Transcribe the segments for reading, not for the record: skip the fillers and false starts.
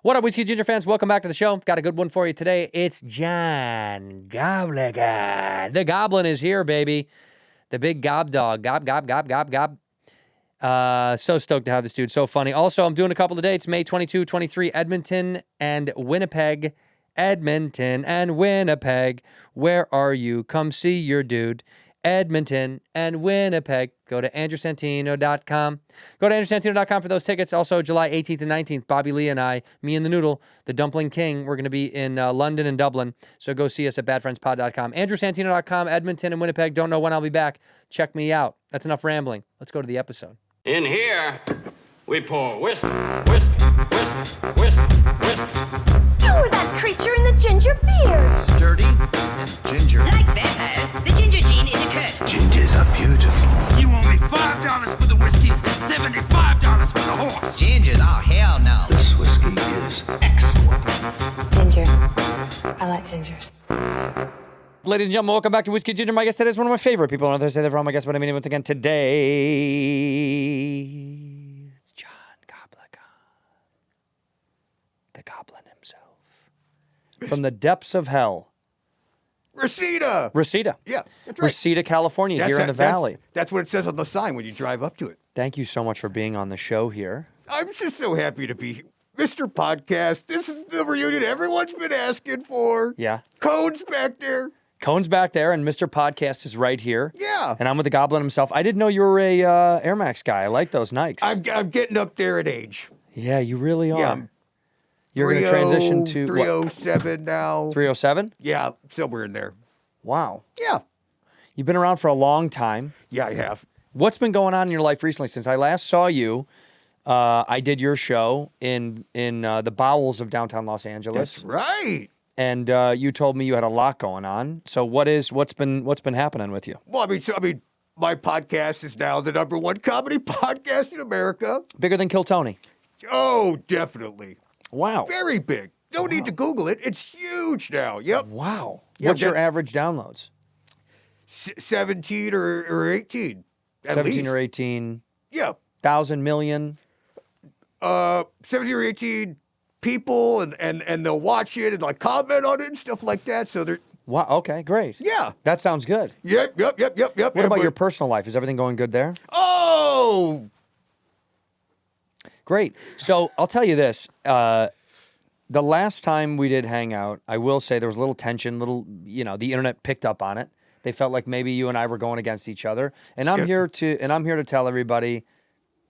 What up, Whiskey Ginger fans? Welcome back to the show. Got a good one for you today. It's John Goblikon. The Goblin is here, baby. The big gob dog. Gob, gob, gob, gob, gob. So stoked to have this dude. So funny. Also, I'm doing a couple of dates. May 22, 23, Edmonton and Winnipeg. Edmonton and Winnipeg. Where are you? Come see your dude. Edmonton and Winnipeg. Go to andrewsantino.com. Go to andrewsantino.com for those tickets. Also, July 18th and 19th, Bobby Lee and I, me and the Noodle, the Dumpling King, we're going to be in London and Dublin. So go see us at badfriendspod.com. andrewsantino.com, Edmonton and Winnipeg. Don't know when I'll be back. Check me out. That's enough rambling. Let's go to the episode. In here, we pour whisk, whisk, whisk, whisk, whisk. You were that creature in the ginger beard. Sturdy and ginger. Like vampires, the ginger gene is a curse. Gingers are beautiful. You owe me $5 for the whiskey and $75 for the horse. Gingers? Oh, hell no. This whiskey is excellent. Ginger. I like gingers. Ladies and gentlemen, welcome back to Whiskey Ginger. My guest today is one of my favorite people on Thursday. They're from my guest, but I mean once again today. It's John Goblikon, the Goblin himself, from the depths of hell. Reseda. Yeah, that's right. Reseda, California, here in the valley. That's what it says on the sign when you drive up to it. Thank you so much for being on the show here. I'm just so happy to be here. Mr. Podcast, this is the reunion everyone's been asking for. Yeah. Cone's back there. Cone's back there, and Mr. Podcast is right here. Yeah. And I'm with the Goblin himself. I didn't know you were a Air Max guy. I like those Nikes. I'm getting up there in age. Yeah, you really are. Yeah, You're going to transition to 307 now. 307? Yeah, somewhere in there. Wow. Yeah. You've been around for a long time. Yeah, I have. What's been going on in your life recently? Since I last saw you, I did your show in the bowels of downtown Los Angeles. That's right. And you told me you had a lot going on. So what's been happening with you? Well, I mean, my podcast is now the #1 comedy podcast in America. Bigger than Kill Tony. Oh, definitely. Wow. Very big. Don't need to Google it. It's huge now. Yep. Wow. Yeah, What's your average downloads? 17 or 18. At 17 least. or 18. Yeah. 1,000 million. 17 or 18 people, and they'll watch it and like comment on it and stuff like that. So they're Wow. Okay. Great. yeah. That sounds good. Yep. What about your personal life? Is everything going good there? Oh, Great. So I'll tell you this. The last time we did hang out, I will say there was a little tension, the internet picked up on it. They felt like maybe you and I were going against each other. And I'm here to tell everybody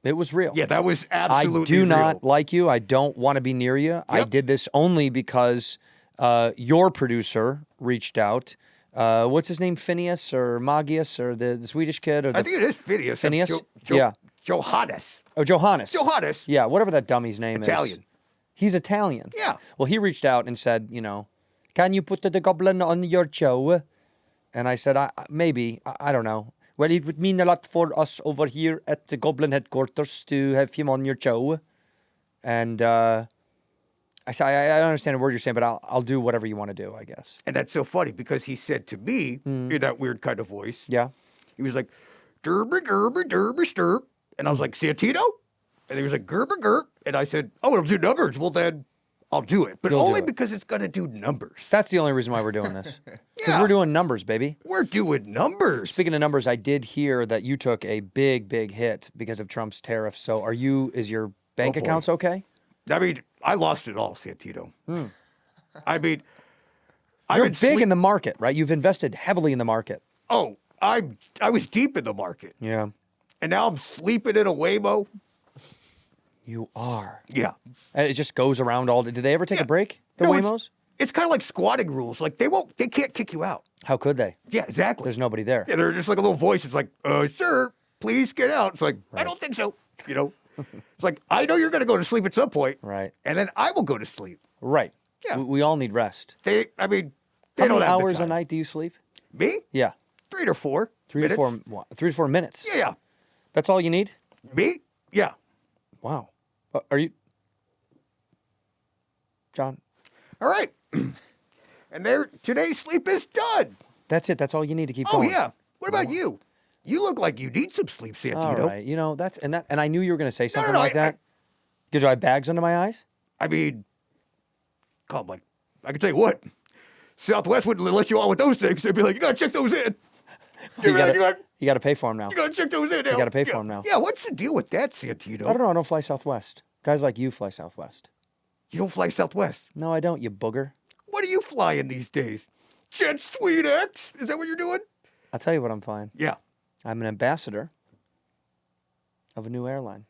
it was real. yeah, that was absolutely I do real. not like you. I don't want to be near you. I did this only because your producer reached out. What's his name? Phineas or Magius or the Swedish kid? Or I think it is Phineas. Phineas? Yeah. Johannes. Oh, Johannes. Johannes. Yeah, whatever that dummy's name is. Italian. He's Italian. Yeah. Well, he reached out and said, can you put the Goblin on your show? And I said, maybe. I don't know. Well, it would mean a lot for us over here at the Goblin headquarters to have him on your show. And I said, I don't understand a word you're saying, but I'll do whatever you want to do, I guess. And that's so funny because he said to me in that weird kind of voice, Yeah. he was like, derby, gerby, derby, stirp. And I was like, Santino? And he was like, gerber, gerp. And I said, oh, it'll do numbers. Well, then I'll do it. But You'll do only it. because it's going to do numbers. That's the only reason why we're doing this. Because Yeah. we're doing numbers, baby. We're doing numbers. Speaking of numbers, I did hear that you took a big, big hit because of Trump's tariffs. So is your bank Oh, boy. accounts okay? I mean, I lost it all, Santino. I mean, I've You're been big in the market, right? You've invested heavily in the market. Oh, I was deep in the market. Yeah. And now I'm sleeping in a Waymo. You are. Yeah. And it just goes around all day. Did they ever take a break, the No, Waymos? It's kind of like squatting rules. Like they can't kick you out. How could they? Yeah, exactly. There's nobody there. Yeah, they're just like a little voice. It's like, sir, please get out. It's like, I don't think so. It's like, I know you're going to go to sleep at some point. Right. And then I will go to sleep. Right. Yeah. We all need rest. They How don't many have the hours a time. night do you sleep? Me? Yeah. 3 to 4 3 minutes. to 4 minutes. Yeah. That's all you need? Me? Yeah. Wow. Are you... John? All right. And today's sleep is done. That's it. That's all you need to keep Oh, going. yeah. What about you? You look like you need some sleep, Santino. All right. And I knew you were going to say something no, like that. Do I have bags under my eyes? I mean, com. Like, I can tell you what, Southwest wouldn't let you on with those things. They'd be like, you got to check those in. You got to pay for them now. You got to check those in now. You got to pay for them now. Yeah, what's the deal with that, Santino? I don't know. I don't fly Southwest. Guys like you fly Southwest. You don't fly Southwest. No, I don't, you booger. What are you flying these days? Jet Sweet X? Is that what you're doing? I'll tell you what I'm flying. Yeah. I'm an ambassador of a new airline.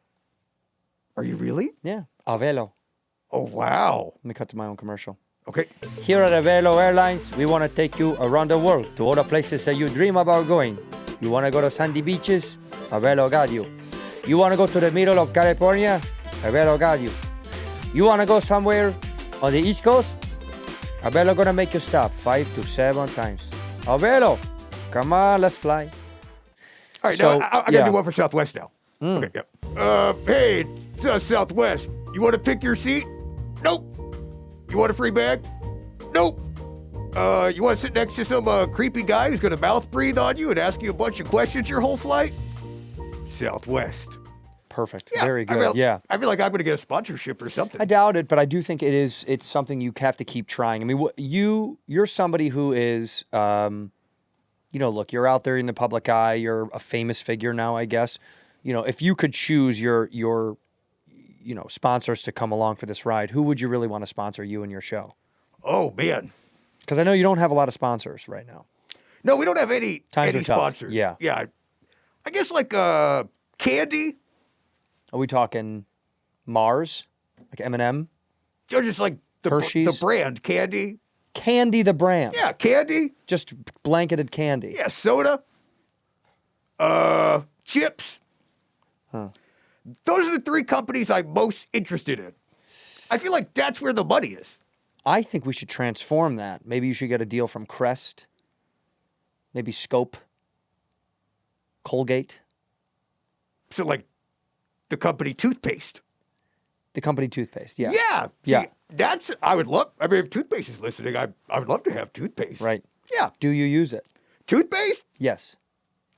Are you really? Yeah. Avelo. Oh, wow. Let me cut to my own commercial. Okay. Here at Avelo Airlines, we want to take you around the world to all the places that you dream about going. You want to go to sandy beaches? Avelo got you. You want to go to the middle of California? Avelo got you. You want to go somewhere on the East Coast? Avelo gonna make you stop 5 to 7 times. Avelo, come on, let's fly. All right, So, now I gotta yeah. do one for Southwest now. Okay, yep. Hey, it's Southwest. You want to pick your seat? Nope. You want a free bag? Nope. You want to sit next to some creepy guy who's gonna mouth breathe on you and ask you a bunch of questions your whole flight? Southwest. Perfect. Yeah, Very good. I feel like I'm gonna get a sponsorship or something. I doubt it, but I do think it's something you have to keep trying. I mean, you're somebody who is, look, you're out there in the public eye. You're a famous figure now, I guess. If you could choose your sponsors to come along for this ride, who would you really want to sponsor you and your show? Oh man. Because I know you don't have a lot of sponsors right now. No, we don't have any Times are tough. sponsors. Yeah. Yeah. I guess like candy. Are we talking Mars, like M&M? Or just like the Hershey's? brand candy. Candy the brand. Yeah, candy. Just blanketed candy. Yeah, soda. Chips. Huh. Those are the 3 companies I'm most interested in. I feel like that's where the money is. I think we should transform that. Maybe you should get a deal from Crest. Maybe Scope. Colgate. So like the company toothpaste. The company toothpaste. Yeah. Yeah. Yeah. See, I would love, if toothpaste is listening, I would love to have toothpaste. Right. Yeah. Do you use it? Toothpaste? Yes.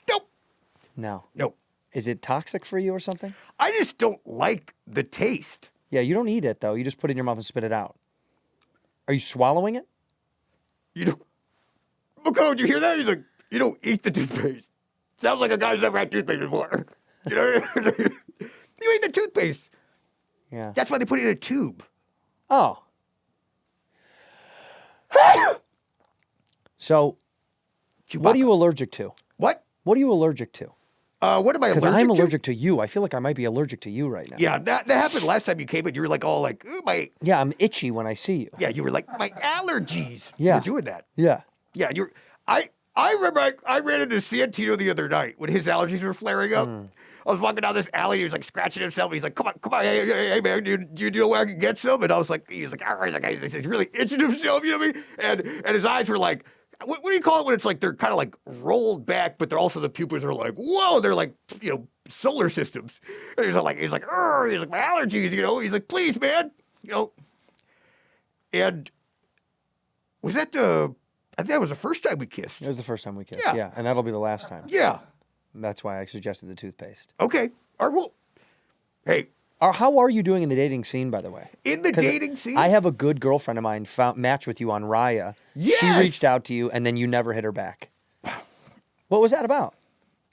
Nope. No. Nope. Is it toxic for you or something? I just don't like the taste. Yeah, you don't eat it, though. You just put it in your mouth and spit it out. Are you swallowing it? You don't. McCone, did you hear that? He's like, you don't eat the toothpaste. Sounds like a guy who's never had toothpaste before. You know? You eat the toothpaste. Yeah. That's why they put it in a tube. Oh. So, what are you allergic to? What? What are you allergic to? What am I allergic Because to? I'm allergic to you. I feel like I might be allergic to you right now. Yeah, that happened last time you came in. You were like all like, ooh, my. Yeah, I'm itchy when I see you. Yeah, you were like, my allergies. Yeah. You were doing that. Yeah. Yeah, I remember I ran into Santino the other night when his allergies were flaring up. I was walking down this alley and he was like scratching himself. And he's like, come on, hey man, do you know where I can get some? And I was like, he's really itching himself, you know what I mean? And his eyes were like, what do you call it when it's like they're kind of like rolled back, but they're also the pupils are like, whoa, they're like, solar systems. And he's like, my allergies, He's like, please, man, And was that I think that was the first time we kissed. It was the first time we kissed. Yeah. Yeah, and that'll be the last time. Yeah. That's why I suggested the toothpaste. Okay. All right, well, hey. How are you doing in the dating scene, by the way? In the 'Cause dating scene? I have a good girlfriend of mine matched with you on Raya. Yes! She reached out to you, and then you never hit her back. What was that about?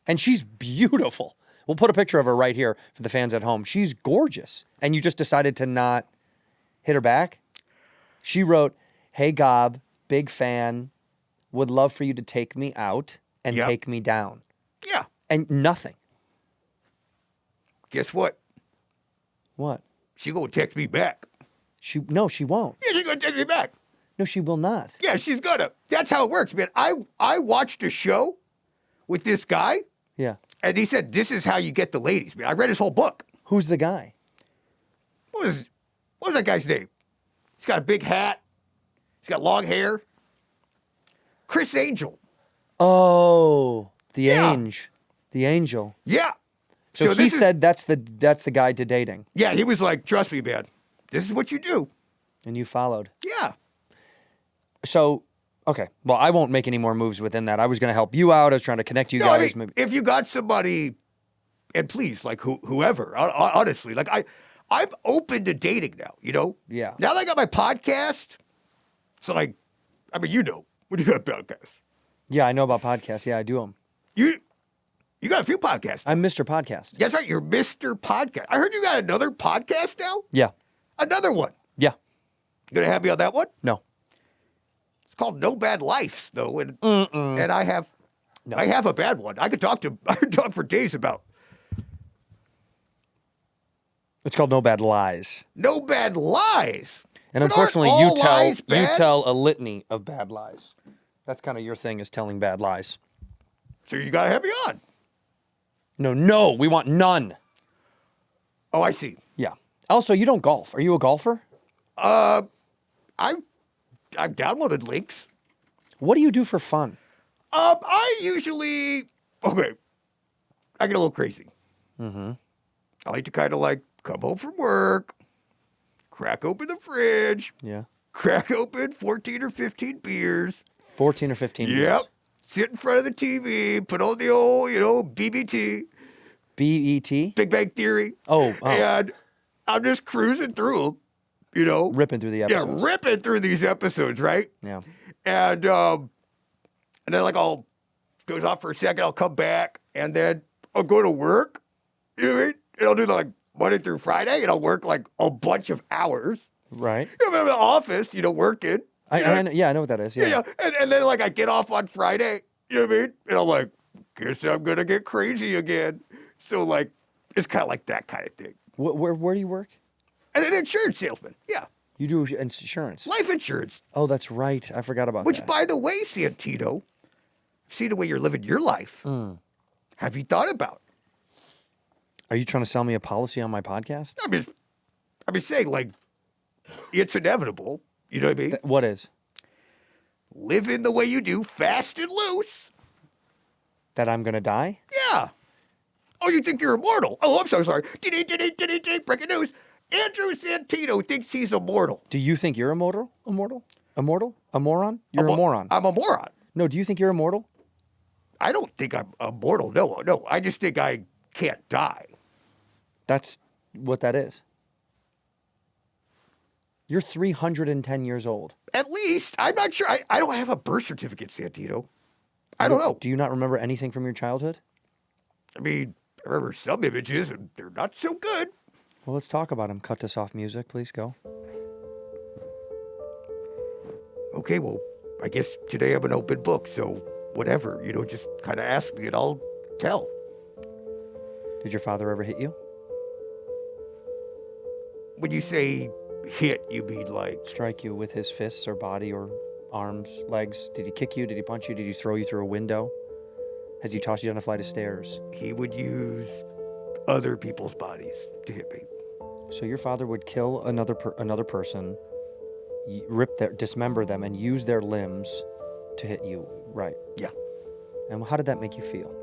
And she's beautiful. We'll put a picture of her right here for the fans at home. She's gorgeous. And you just decided to not hit her back? She wrote, hey, Gob, big fan. Would love for you to take me out and Yep. take me down. Yeah. And nothing. Guess what? What? She gonna text me back. No, she won't. Yeah, she's gonna text me back. No, she will not. Yeah, she's gonna. That's how it works, man. I watched a show with this guy, Yeah. and he said, this is how you get the ladies, man. I read his whole book. Who's the guy? What was that guy's name? He's got a big hat. He's got long hair. Chris Angel. Oh, the Yeah. The angel. Yeah. So he this is- said that's the guide to dating, Yeah, he was like, trust me, man. This is what you do. and you followed. Yeah. So, okay. Well, I won't make any more moves within that. I was going to help you out. I was trying to connect you No, I guys. mean, if you got somebody, and please, like whoever, honestly, like I'm open to dating now, Yeah. Now that I got my podcast, So, like, I mean, you know, when you got a podcast, Yeah, I know about podcasts. Yeah, I do them. you got a few podcasts. I'm Mr. Podcast. That's right. You're Mr. Podcast. I heard you got another podcast now. Yeah. Another one. Yeah. You gonna have me on that one? No. It's called No Bad Lives, though, and I have a bad one. I could talk for days about It's called No Bad Lies. No Bad Lies. And But aren't unfortunately, all lies you bad? tell a litany of bad lies. That's kind of your thing, is telling bad lies. So you gotta have me on. No, we want none. Oh, I see. Yeah. Also, you don't golf. Are you a golfer? I've downloaded links. What do you do for fun? I usually I get a little crazy. Mm-hmm. I like to kind of like come home from work, crack open the fridge, Yeah. crack open 14 or 15 beers. 14 or 15 Yep. years. Sit in front of the TV, put on the old, BBT, BET? Big Bang Theory. Oh. And I'm just cruising through them, Ripping through the episodes. Yeah, ripping through these episodes, right? Yeah. And then like I'll goes off for a second, I'll come back, and then I'll go to work. You know what I mean? And I'll do like Monday through Friday, and I'll work like a bunch of hours. Right. I'm in the office, working. I know what that is. Yeah. Yeah. And then like I get off on Friday, you know what I mean? And I'm like, guess I'm gonna get crazy again. So like it's kind of like that kind of thing. Where do you work? And an insurance salesman. Yeah. You do insurance. Life insurance. Oh, that's right. I forgot about Which, that. by the way, Santino, see the way you're living your life. Have you thought about? Are you trying to sell me a policy on my podcast? I'm just saying, like, it's inevitable. You know what I mean? What is? Living the way you do, fast and loose. That I'm going to die? Yeah. Oh, you think you're immortal? Oh, I'm so sorry. Breaking news. Andrew Santino thinks he's immortal. Do you think you're immortal? Immortal? Immortal? A moron? You're a moron. I'm a moron. No, do you think you're immortal? I don't think I'm immortal. No. I just think I can't die. That's what that is. You're 310 years old. At least, I'm not sure. I don't have a birth certificate, Santino. I don't know. Do you not remember anything from your childhood? I mean, I remember some images, and they're not so good. Well, let's talk about them. Cut this off music, please. Go. Okay, well, I guess today I'm an open book, so whatever. Just kind of ask me, and I'll tell. Did your father ever hit you? When you say hit, you mean like... Strike you with his fists or body or arms, legs? Did he kick you? Did he punch you? Did he throw you through a window? Has he tossed you down a flight of stairs? He would use other people's bodies to hit me. So your father would kill another person, dismember them, and use their limbs to hit you, right? Yeah. And how did that make you feel?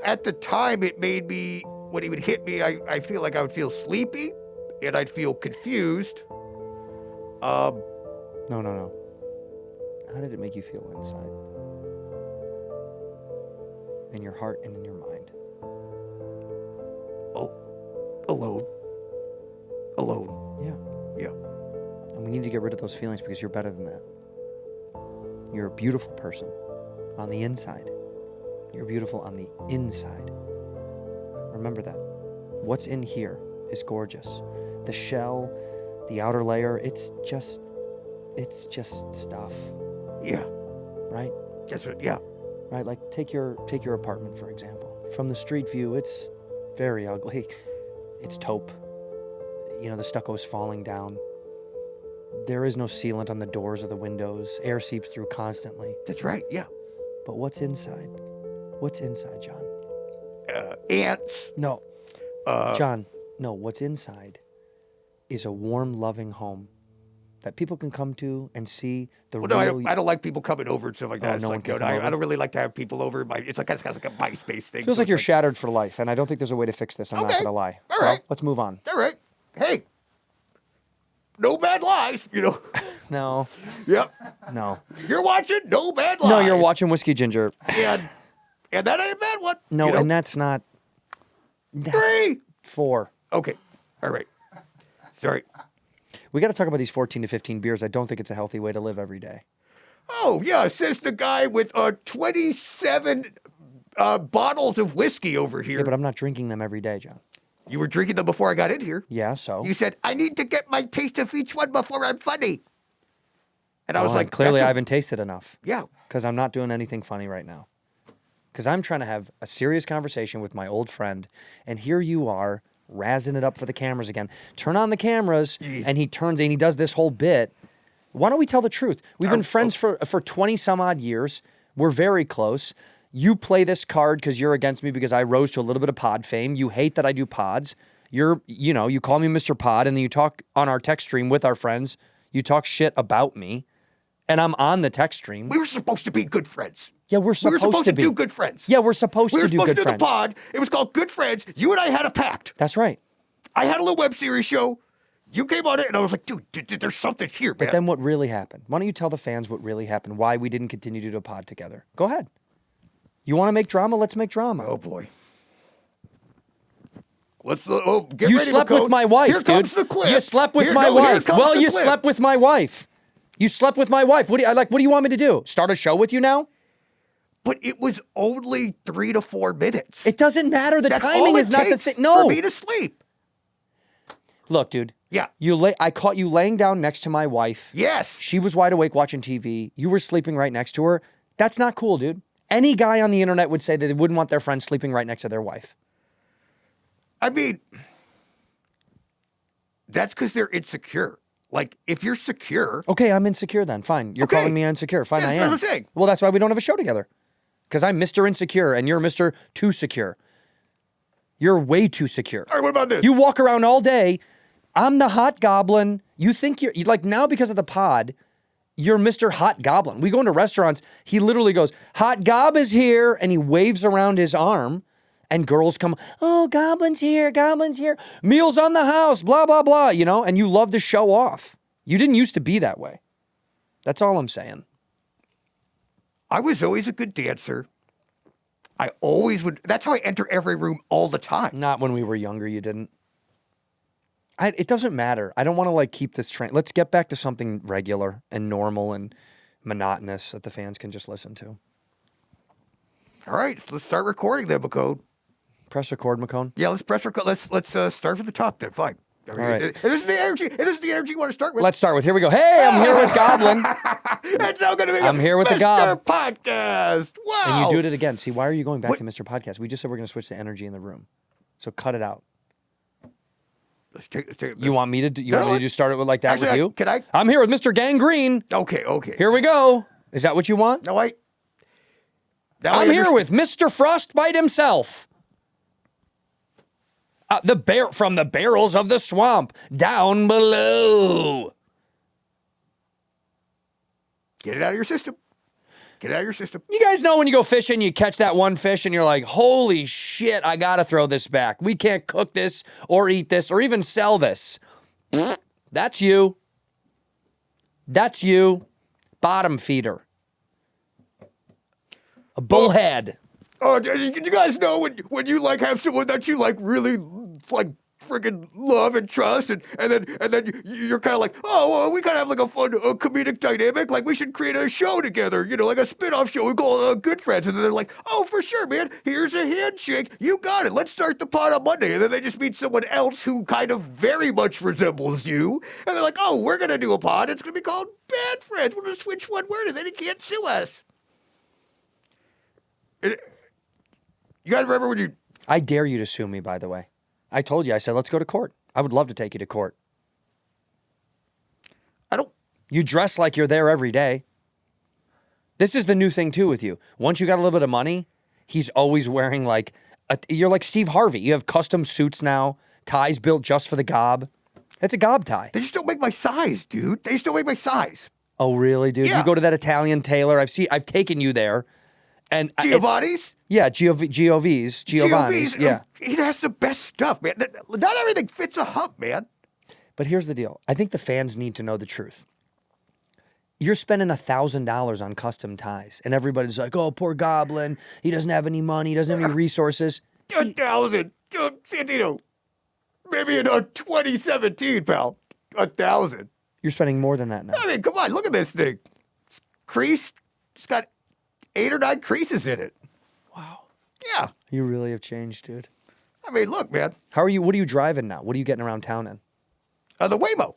At the time, it made me, when he would hit me, I feel like I would feel sleepy, and I'd feel confused. No. How did it make you feel inside? In your heart and in your mind? Alone. Yeah. Yeah. And we need to get rid of those feelings because you're better than that. You're a beautiful person on the inside. You're beautiful on the inside. Remember that. What's in here is gorgeous. The shell, the outer layer, it's just stuff. Yeah. Right? That's what, yeah. Right? Like take your apartment, for example. From the street view, it's very ugly. It's taupe. The stucco is falling down. There is no sealant on the doors or the windows. Air seeps through constantly. That's right, yeah. But what's inside? What's inside, John? Ants. No. John, no, what's inside is a warm, loving home that people can come to and see the Well, no, real... I don't like people coming over and stuff like that. Oh, It's no like, one can no, come over? I don't really like to have people over. It's like a MySpace thing. Feels so like it's you're shattered for life, and I don't think there's a way to fix this. I'm not Okay. going to lie. All Well, right. let's move on. All right. Hey, no bad lies, No. Yep. No. You're watching No Bad Lies. No, you're watching Whiskey Ginger. And that ain't a bad one. No, you know? and that's not... That's 3. 4. Okay. All right. Sorry. We got to talk about these 14 to 15 beers. I don't think it's a healthy way to live every day. Oh, yeah, says the guy with 27 bottles of whiskey over here. Yeah, but I'm not drinking them every day, John. You were drinking them before I got in here. Yeah, so? You said, I need to get my taste of each one before I'm funny. And I was Well, like, clearly that's I haven't tasted enough. Yeah. Because I'm not doing anything funny right now. Because I'm trying to have a serious conversation with my old friend, and here you are, razzing it up for the cameras again. Turn on the cameras, and he turns and he does this whole bit. Why don't we tell the truth? We've been friends for 20 some odd years. We're very close. You play this card because you're against me because I rose to a little bit of pod fame. You hate that I do pods. You call me Mr. Pod, and then you talk on our text stream with our friends. You talk shit about me, and I'm on the text stream. We were supposed to be good friends. Yeah, we're supposed to be. do good friends. Yeah, we're supposed We to were do supposed good to do friends. the pod. It was called Good Friends. You and I had a pact. That's right. I had a little web series show. You came on it, and I was like, dude, there's something here, man. But then what really happened? Why don't you tell the fans what really happened? Why we didn't continue to do a pod together? Go ahead. You want to make drama? Let's make drama. Oh, boy. Get You ready, slept McCone. with my wife, Here dude. comes the clip. You slept with Here- my no, here wife. comes Well, the you clip. slept with my wife. You slept with my wife. What do you want me to do? Start a show with you now? But it was only 3 to 4 minutes. It doesn't matter. The That's timing all it is not the takes thing. No. for me to sleep. Look, dude. Yeah. I caught you laying down next to my wife. Yes. She was wide awake watching TV. You were sleeping right next to her. That's not cool, dude. Any guy on the internet would say that they wouldn't want their friend sleeping right next to their wife. I mean, that's because they're insecure. Like, if you're secure, Okay, I'm insecure then. Fine. You're Okay. calling me insecure. Fine, That's I what am. I'm saying. Well, that's why we don't have a show together. Because I'm Mr. Insecure and you're Mr. Too Secure. You're way too secure. all right, what about this? You walk around all day. I'm the hot goblin. You think you're like now because of the pod, you're Mr. Hot Goblin. We go into restaurants. He literally goes, Hot Gob is here. And he waves around his arm. And girls come, oh, Goblin's here, Goblin's here. Meals on the house, blah, blah, blah, and you love to show off. You didn't used to be that way. That's all I'm saying. I was always a good dancer. I always would. That's how I enter every room all the time. Not when we were younger, you didn't. It doesn't matter. I don't want to keep this train. Let's get back to something regular and normal and monotonous that the fans can just listen to. All right, so let's start recording then, McCone. Press record, McCone. Yeah, let's press record. Let's start from the top then. Fine. I mean, All right. and this is the energy. And this is the energy you want to start with. Let's start with, here we go. Hey, I'm here with Goblin. It's now going to be I'm here with the Mr. Gob. Podcast. Wow. And you do it again. See, why are you going back to Mr. Podcast? We just said we're going to switch the energy in the room. So cut it out. Let's take You want me to do, start it with like that Actually, with you? can I? I'm here with Mr. Gangrene. Okay. Here we go. Is that what you want? No, wait. I'm here with Mr. Frostbite himself. From the barrels of the swamp down below. Get it out of your system. Get it out of your system. You guys know when you go fishing, you catch that one fish and you're like, holy shit, I gotta throw this back. We can't cook this or eat this or even sell this. That's you. That's you. Bottom feeder. A bullhead. Oh, do you guys know when you have someone that you really freaking love and trust, and then you're kind of like, oh, well, we kind of have a fun comedic dynamic. Like we should create a show together, like a spin-off show. We call Good Friends, and then they're like, oh, for sure, man. Here's a handshake. You got it. Let's start the pod on Monday, and then they just meet someone else who kind of very much resembles you, and they're like, oh, we're gonna do a pod. It's gonna be called Bad Friends. We're gonna switch one word, and then he can't sue us. You guys remember when you... I dare you to sue me, by the way. I told you, I said, let's go to court. I would love to take you to court. I don't... You dress like you're there every day. This is the new thing, too, with you. Once you got a little bit of money, he's always wearing you're like Steve Harvey. You have custom suits now, ties built just for the gob. It's a gob tie. They just don't make my size, dude. They just don't make my size. Oh, really, dude? Yeah. You go to that Italian tailor. I've taken you there. And Giovanni's? Giovanni's. Yeah. It has the best stuff, man. Not everything fits a hump, man. But here's the deal. I think the fans need to know the truth. You're spending $1,000 on custom ties, and everybody's like, oh, poor Goblin. He doesn't have any money. He doesn't have any resources. 1,000. Santino. Maybe in 2017, pal. 1,000. You're spending more than that now. I mean, come on, look at this thing. It's creased. It's got 8 or 9 creases in it. Wow. Yeah. You really have changed, dude. I mean, look, man. How are you? What are you driving now? What are you getting around town in? The Waymo.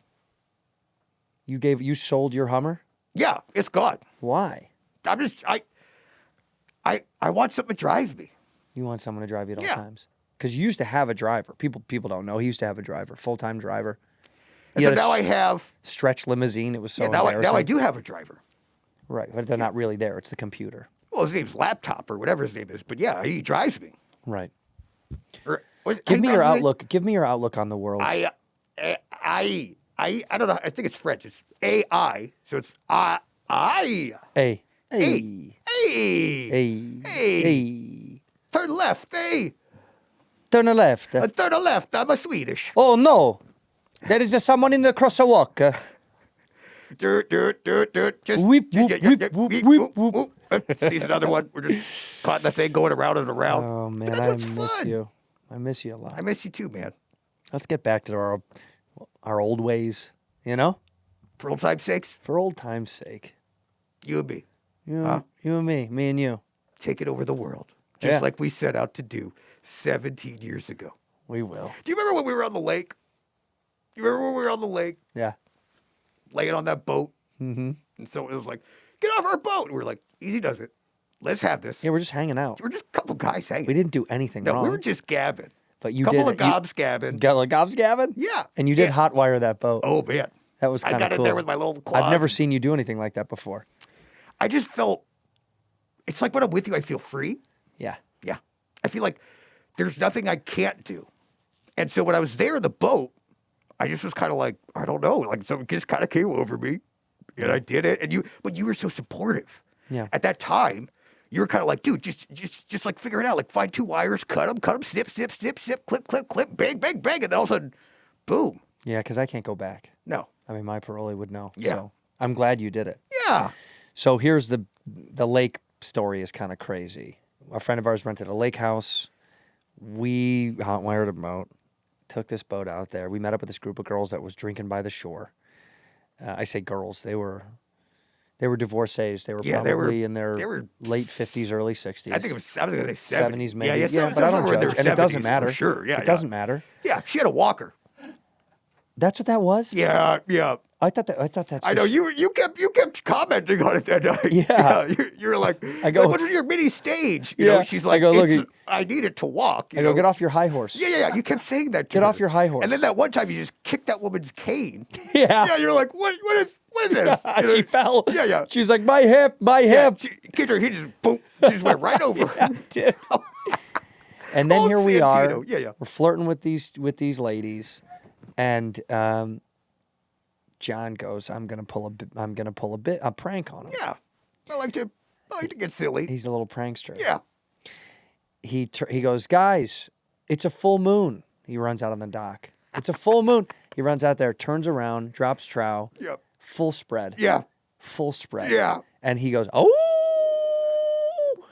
You sold your Hummer? Yeah, it's gone. Why? I'm just I want something to drive me. You want someone to drive you at all Yeah. times? Because you used to have a driver. People don't know. He used to have a driver, full-time driver. And He so had a now I have stretch limousine. It was so now embarrassing. I do have a driver. Right, but they're not really there. It's the computer. Well, his name's Laptop or whatever his name is, but yeah, he drives me. Right. Or, Give me your outlook. Give me your outlook on the world. I don't know. I think it's French. It's AI. So it's I. Hey. Hey. Hey. Hey. Hey. Hey. Hey. Turn left. Hey. Turn left. Turn left. I'm a Swedish. Oh no. There is someone in the crosswalk. Just Whip, whoop, whoop, whoop, whoop. Sees another one. We're just caught in the thing going around and around. Oh man, But that's I what's miss fun. you. I miss you a lot. I miss you too, man. Let's get back to our old ways, you know? For old time's sakes, For old time's sake. you and me, You and me and you. taking over the world. Just Yeah. like we set out to do 17 years ago. We will. Do you remember when we were on the lake? You remember when we were on the lake, Yeah. laying on that boat? Mm-hmm. And so it was like, get off our boat. And we were like, easy does it. Let's have this. Yeah, we're just hanging out. We're just a couple guys hanging. We didn't do anything No, wrong. we were just gabbing. But you couple did of gobs gabbing. Got like gobs gabbing? Yeah. And you did Yeah. hotwire that boat. Oh, man. That was kind I of got cool. in there with my little claws. I've never seen you do anything like that before. I just felt, it's like when I'm with you, I feel free. Yeah. Yeah. I feel like there's nothing I can't do. And so when I was there in the boat, I just was kind of like, I don't know, like something just kind of came over me and I did it. And but you were so supportive. Yeah. At that time, you were kind of like, dude, just like figure it out. Like find 2 wires, cut them, snip, clip, bang, bang, bang. And then all of a sudden, boom. Yeah, because I can't go back. No. I mean, my parolee would know. Yeah. So I'm glad you did it. Yeah. So here's the lake story is kind of crazy. A friend of ours rented a lake house. We hotwired a boat, took this boat out there. We met up with this group of girls that was drinking by the shore. I say girls. They were divorcees. They were Yeah, probably in their they were- late 50s, early 60s. I think it was, I was going to say 70s. 70s maybe. Yeah, Yeah, but I don't somewhere in judge. their And it doesn't 70s matter. For sure. Yeah. It doesn't matter. Yeah. She had a walker. That's what that was? Yeah. Yeah. I thought that's I know you kept commenting on it that night. Yeah. You were like, I go- like, what's your mini stage? You Yeah. know, she's I like, go, look, I need it to walk. You I go, know? get off your high horse. Yeah. You kept saying that to Get her. off your high horse. And then that one time you just kicked that woman's cane. Yeah. Yeah, you're like, what is this? You know? She fell. Yeah. She's like, my hip. Yeah, she kicked her, he just boom. She just went right over. Dude. And then Old here we are. Santino. Yeah. We're flirting with these ladies, and John goes, "I'm gonna pull a prank on him." Yeah. I like to get silly. He's a little prankster. Yeah. He goes, "Guys, it's a full moon." He runs out on the dock. It's a full moon. He runs out there, turns around, drops trow. Yep. Full spread. Yeah. Full spread. Yeah. And he goes, "Oh!"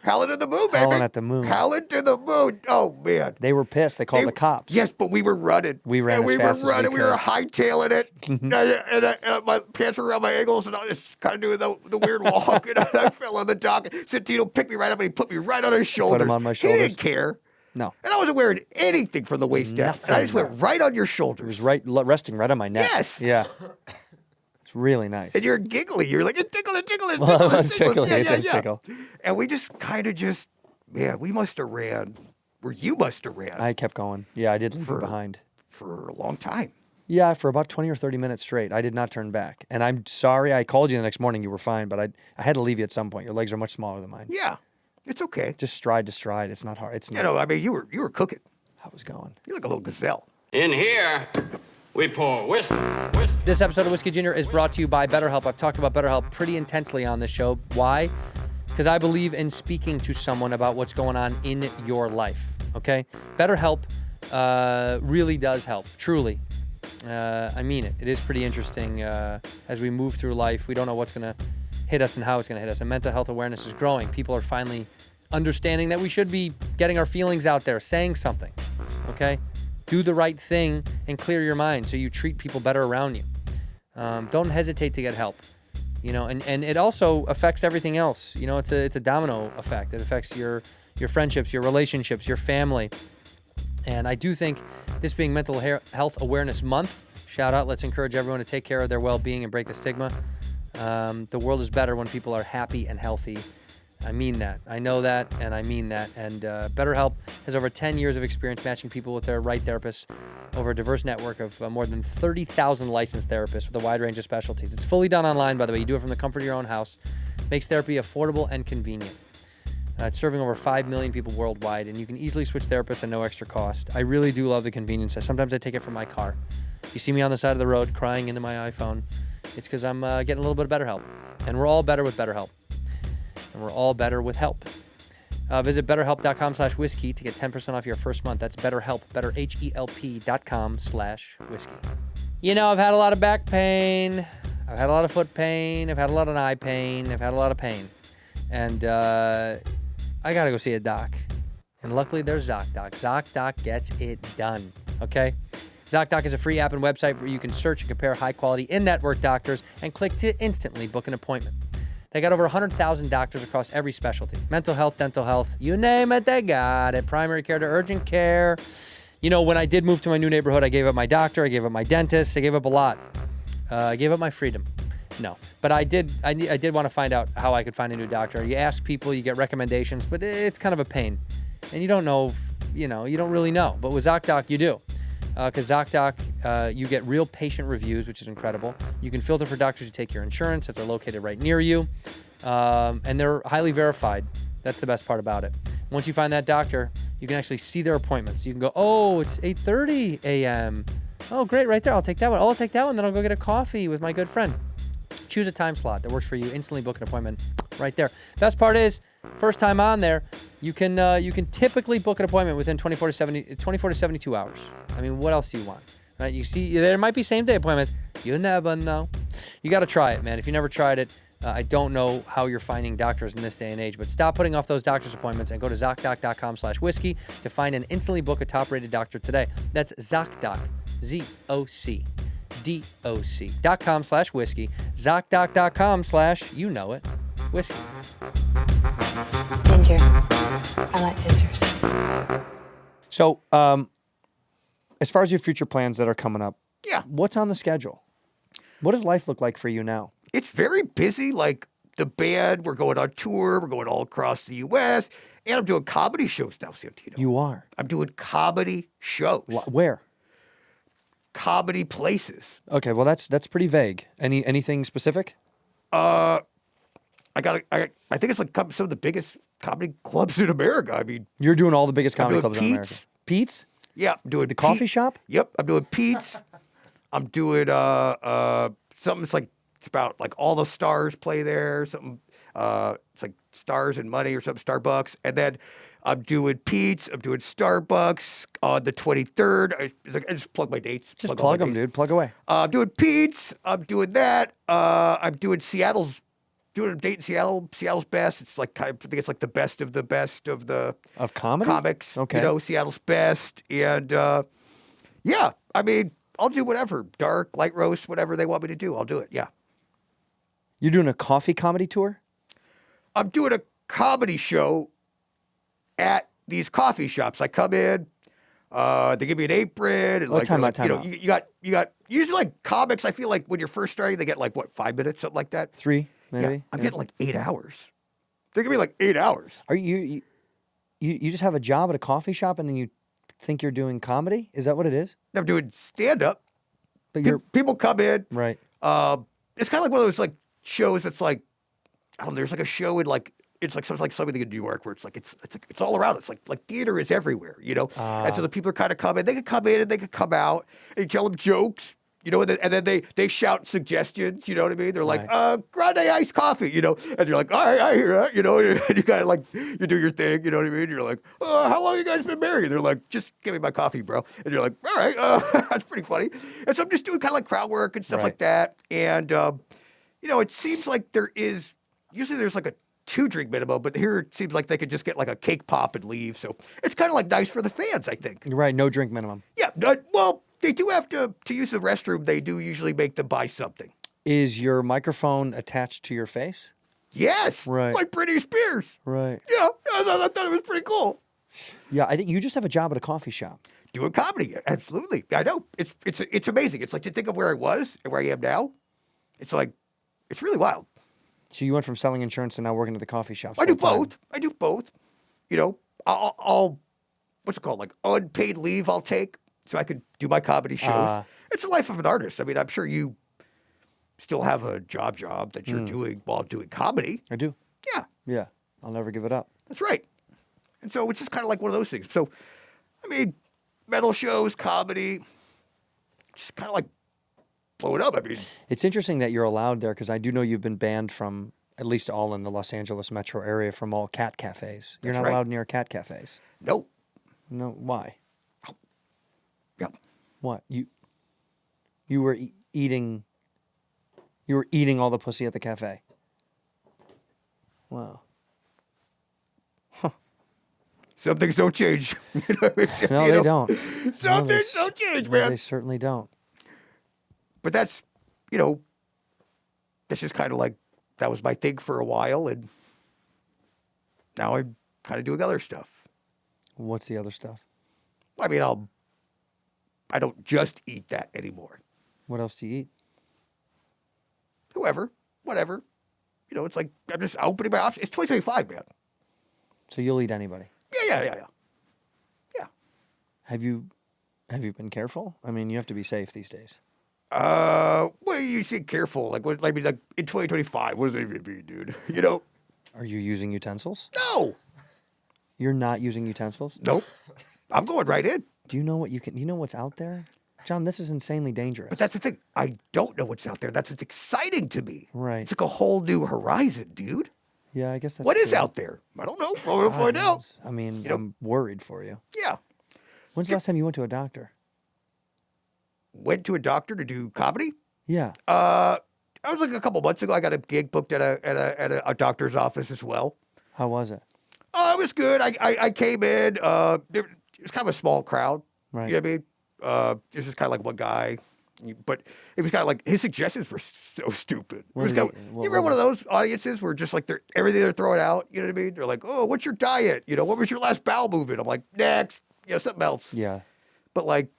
Howling at the moon, baby. Howling at the moon. Howling to the moon. Oh, man. They were pissed. They called the cops. Yes, but we were running. We ran and as we fast as were we running. We were could. hightailing it. and my pants were around my ankles, and I was just kind of doing the weird walk. And I fell on the dock. Santino picked me right up, and he put me right on his shoulders. on my He shoulders. didn't care. No. And I wasn't wearing anything from the waist down. And I just Nothing. went right on your It shoulders. was resting right on my neck. Yes. Yeah. It's really nice. And you're giggly. You're like, it's tickle, it's tickle, it's Well, tickle, it's it's tickle. tickle, it is tickle. And we just kind of man, we must have ran, or you must have ran I kept going. Yeah, I did leave you behind. for a long time. Yeah, for about 20 or 30 minutes straight. I did not turn back. And I'm sorry. I called you the next morning. You were fine, but I had to leave you at some point. Your legs are much smaller than mine. Yeah, it's okay. Just stride to stride. It's not hard. It's not. You know, I mean, you were cooking. I was going. You're like a little gazelle. In here, we pour whiskey. This episode of Whiskey Ginger is brought to you by BetterHelp. I've talked about BetterHelp pretty intensely on this show. Why? Because I believe in speaking to someone about what's going on in your life, okay? BetterHelp really does help, truly. I mean it. It is pretty interesting. As we move through life, we don't know what's going to hit us and how it's going to hit us. And mental health awareness is growing. People are finally understanding that we should be getting our feelings out there, saying something, okay? Do the right thing and clear your mind so you treat people better around you. Don't hesitate to get help. And it also affects everything else. It's a domino effect. It affects your friendships, your relationships, your family. And I do think this being Mental Health Awareness Month, shout out, let's encourage everyone to take care of their well-being and break the stigma. The world is better when people are happy and healthy. I mean that. I know that, and I mean that. And BetterHelp has over 10 years of experience matching people with their right therapist over a diverse network of more than 30,000 licensed therapists with a wide range of specialties. It's fully done online, by the way. You do it from the comfort of your own house. Makes therapy affordable and convenient. It's serving over 5 million people worldwide, and you can easily switch therapists at no extra cost. I really do love the convenience. Sometimes I take it from my car. You see me on the side of the road crying into my iPhone. It's because I'm getting a little bit of better help. And we're all better with BetterHelp. And we're all better with help. Visit BetterHelp.com/whiskey to get 10% off your first month. That's BetterHelp, BetterHelp.com/whiskey. I've had a lot of back pain. I've had a lot of foot pain. I've had a lot of eye pain. I've had a lot of pain. And I got to go see a doc. And luckily, there's ZocDoc. ZocDoc gets it done, okay? ZocDoc is a free app and website where you can search and compare high-quality in-network doctors and click to instantly book an appointment. They got over 100,000 doctors across every specialty. Mental health, dental health, you name it, they got it. Primary care to urgent care. When I did move to my new neighborhood, I gave up my doctor, I gave up my dentist, I gave up a lot. I gave up my freedom. No, but I did want to find out how I could find a new doctor. You ask people, you get recommendations, but it's kind of a pain. And you don't know, you don't really know. But with ZocDoc, you do. Because ZocDoc, you get real patient reviews, which is incredible. You can filter for doctors who take your insurance if they're located right near you. And they're highly verified. That's the best part about it. Once you find that doctor, you can actually see their appointments. You can go, oh, it's 8:30 a.m. Oh, great, right there. I'll take that one. Oh, I'll take that one. Then I'll go get a coffee with my good friend. Choose a time slot that works for you. Instantly book an appointment right there. Best part is, first time on there, you can typically book an appointment within 24 to 72 hours. I mean, what else do you want? Right? You see, there might be same day appointments. You never know. You got to try it, man. If you never tried it, I don't know how you're finding doctors in this day and age, but stop putting off those doctor's appointments and go to ZocDoc.com/whiskey to find and instantly book a top-rated doctor today. That's ZocDoc, ZocDoc.com/whiskey, ZocDoc.com/ you know it, whiskey. Ginger. I like gingers. So, as far as your future plans that are coming up, Yeah. what's on the schedule? What does life look like for you now? It's very busy. Like the band, we're going on tour. We're going all across the U.S. And I'm doing comedy shows now, Santino. You are. I'm doing comedy shows. Where? Comedy places. Okay, well that's pretty vague. Anything specific? I think it's like some of the biggest comedy clubs in America. I mean, You're doing all the biggest comedy doing clubs in America. Pete's. Pete's? yeah, I'm doing The coffee shop? Yep, I'm doing Pete's. I'm doing something that's like it's about like all the stars play there. Something it's like Stars and Money or something. Starbucks, and then I'm doing Pete's. I'm doing Starbucks on the 23rd. I just plug my dates. Just all my plug them, dates. dude. Plug away. I'm doing Pete's. I'm doing that. I'm doing doing a date in Seattle. Seattle's best. It's like I think it's like the best of the Of comedy? comics. Okay. Seattle's best. And yeah, I mean, I'll do whatever. Dark, light roast, whatever they want me to do, I'll do it. Yeah. You're doing a coffee comedy tour? I'm doing a comedy show at these coffee shops. I come in, they give me an apron, and time out. you got usually like comics. I feel like when you're first starting, they get like what 5 minutes, something like that. 3, maybe? Yeah, I'm getting like 8 hours. They give me like 8 hours. Are you just have a job at a coffee shop and then you think you're doing comedy? Is that what it is? I'm doing stand up. But you're People come in. right. It's kind of like one of those like shows that's like, I don't know, there's like a show in like, it's like something in New York where it's all around. It's like theater is everywhere, And so the people are kind of coming. They could come in and they could come out and you tell them jokes, and then they shout suggestions, you know what I mean? They're like, grande iced coffee, and you're like, all right, I hear that, and you kind of like, you do your thing, you know what I mean? You're like, how long you guys been married? They're like, just give me my coffee, bro. And you're like, all right, that's pretty funny. And so I'm just doing kind of like crowd work and stuff like that. And, it seems like usually there's like a 2-drink minimum, but here it seems like they could just get like a cake pop and leave. So it's kind of like nice for the fans, I think. You're right. No drink minimum. Yeah. Well, they do have to use the restroom. They do usually make them buy something. Is your microphone attached to your face? Yes, Right. like Britney Spears. Right. Yeah, I thought it was pretty cool. Yeah, I think you just have a job at a coffee shop. Doing comedy, absolutely. I know it's amazing. It's like to think of where I was and where I am now. It's like it's really wild. So you went from selling insurance to now working at the coffee shop. I do full-time. both. I do both. You know, I'll what's it called? Like unpaid leave I'll take so I could do my comedy shows. It's the life of an artist. I mean, I'm sure you still have a job that you're doing while doing comedy. I do. Yeah, Yeah. I'll never give it up. that's right. And so it's just kind of like one of those things. So, I mean, metal shows, comedy, just kind of like blow it up. I mean, It's interesting that you're allowed there because I do know you've been banned from, at least all in the Los Angeles metro area, from all cat cafes. You're That's not right. allowed near cat cafes. no, No, why? yeah. What? You were eating all the pussy at the cafe. Wow. Some things don't change. You know what I mean? No, You they know, don't. Some No, they things don't change, No, man. they certainly don't. But that's, you know, that's just kind of like, that was my thing for a while. And now I'm kind of doing other stuff. What's the other stuff? I mean, I don't just eat that anymore. What else do you eat? Whoever, whatever. You know, it's like, I'm just opening my options. It's 2025, man. So you'll eat anybody. Yeah. Have you been careful? I mean, you have to be safe these days. What do you say careful? Like, what, I mean, like in 2025, what does that even mean, dude? You know? Are you using utensils? No. You're not using utensils? Nope. I'm going right in. Do you know what you can? You know what's out there, John? This is insanely dangerous. But that's the thing. I don't know what's out there. That's what's exciting to me. Right. It's like a whole new horizon, dude. Yeah, I guess that's What is true. out there? I don't know. Well, we'll God find out. knows. I mean, You know- I'm worried for you. Yeah. When's the last time you went to a doctor? Went to a doctor to do comedy. Yeah. I was like a couple months ago. I got a gig booked at a doctor's office as well. How was it? It was good. I came in. It was kind of a small crowd. Right. You know what I mean? This is kind of like one guy, but it was kind of like his suggestions were so stupid. It was did kinda- he- you what remember were one of those audiences where just like everything they're throwing out? You know what I mean? They're like, "Oh, what's your diet? You know, what was your last bowel movement?" I'm like, "Next, you know, something else." Yeah. But like,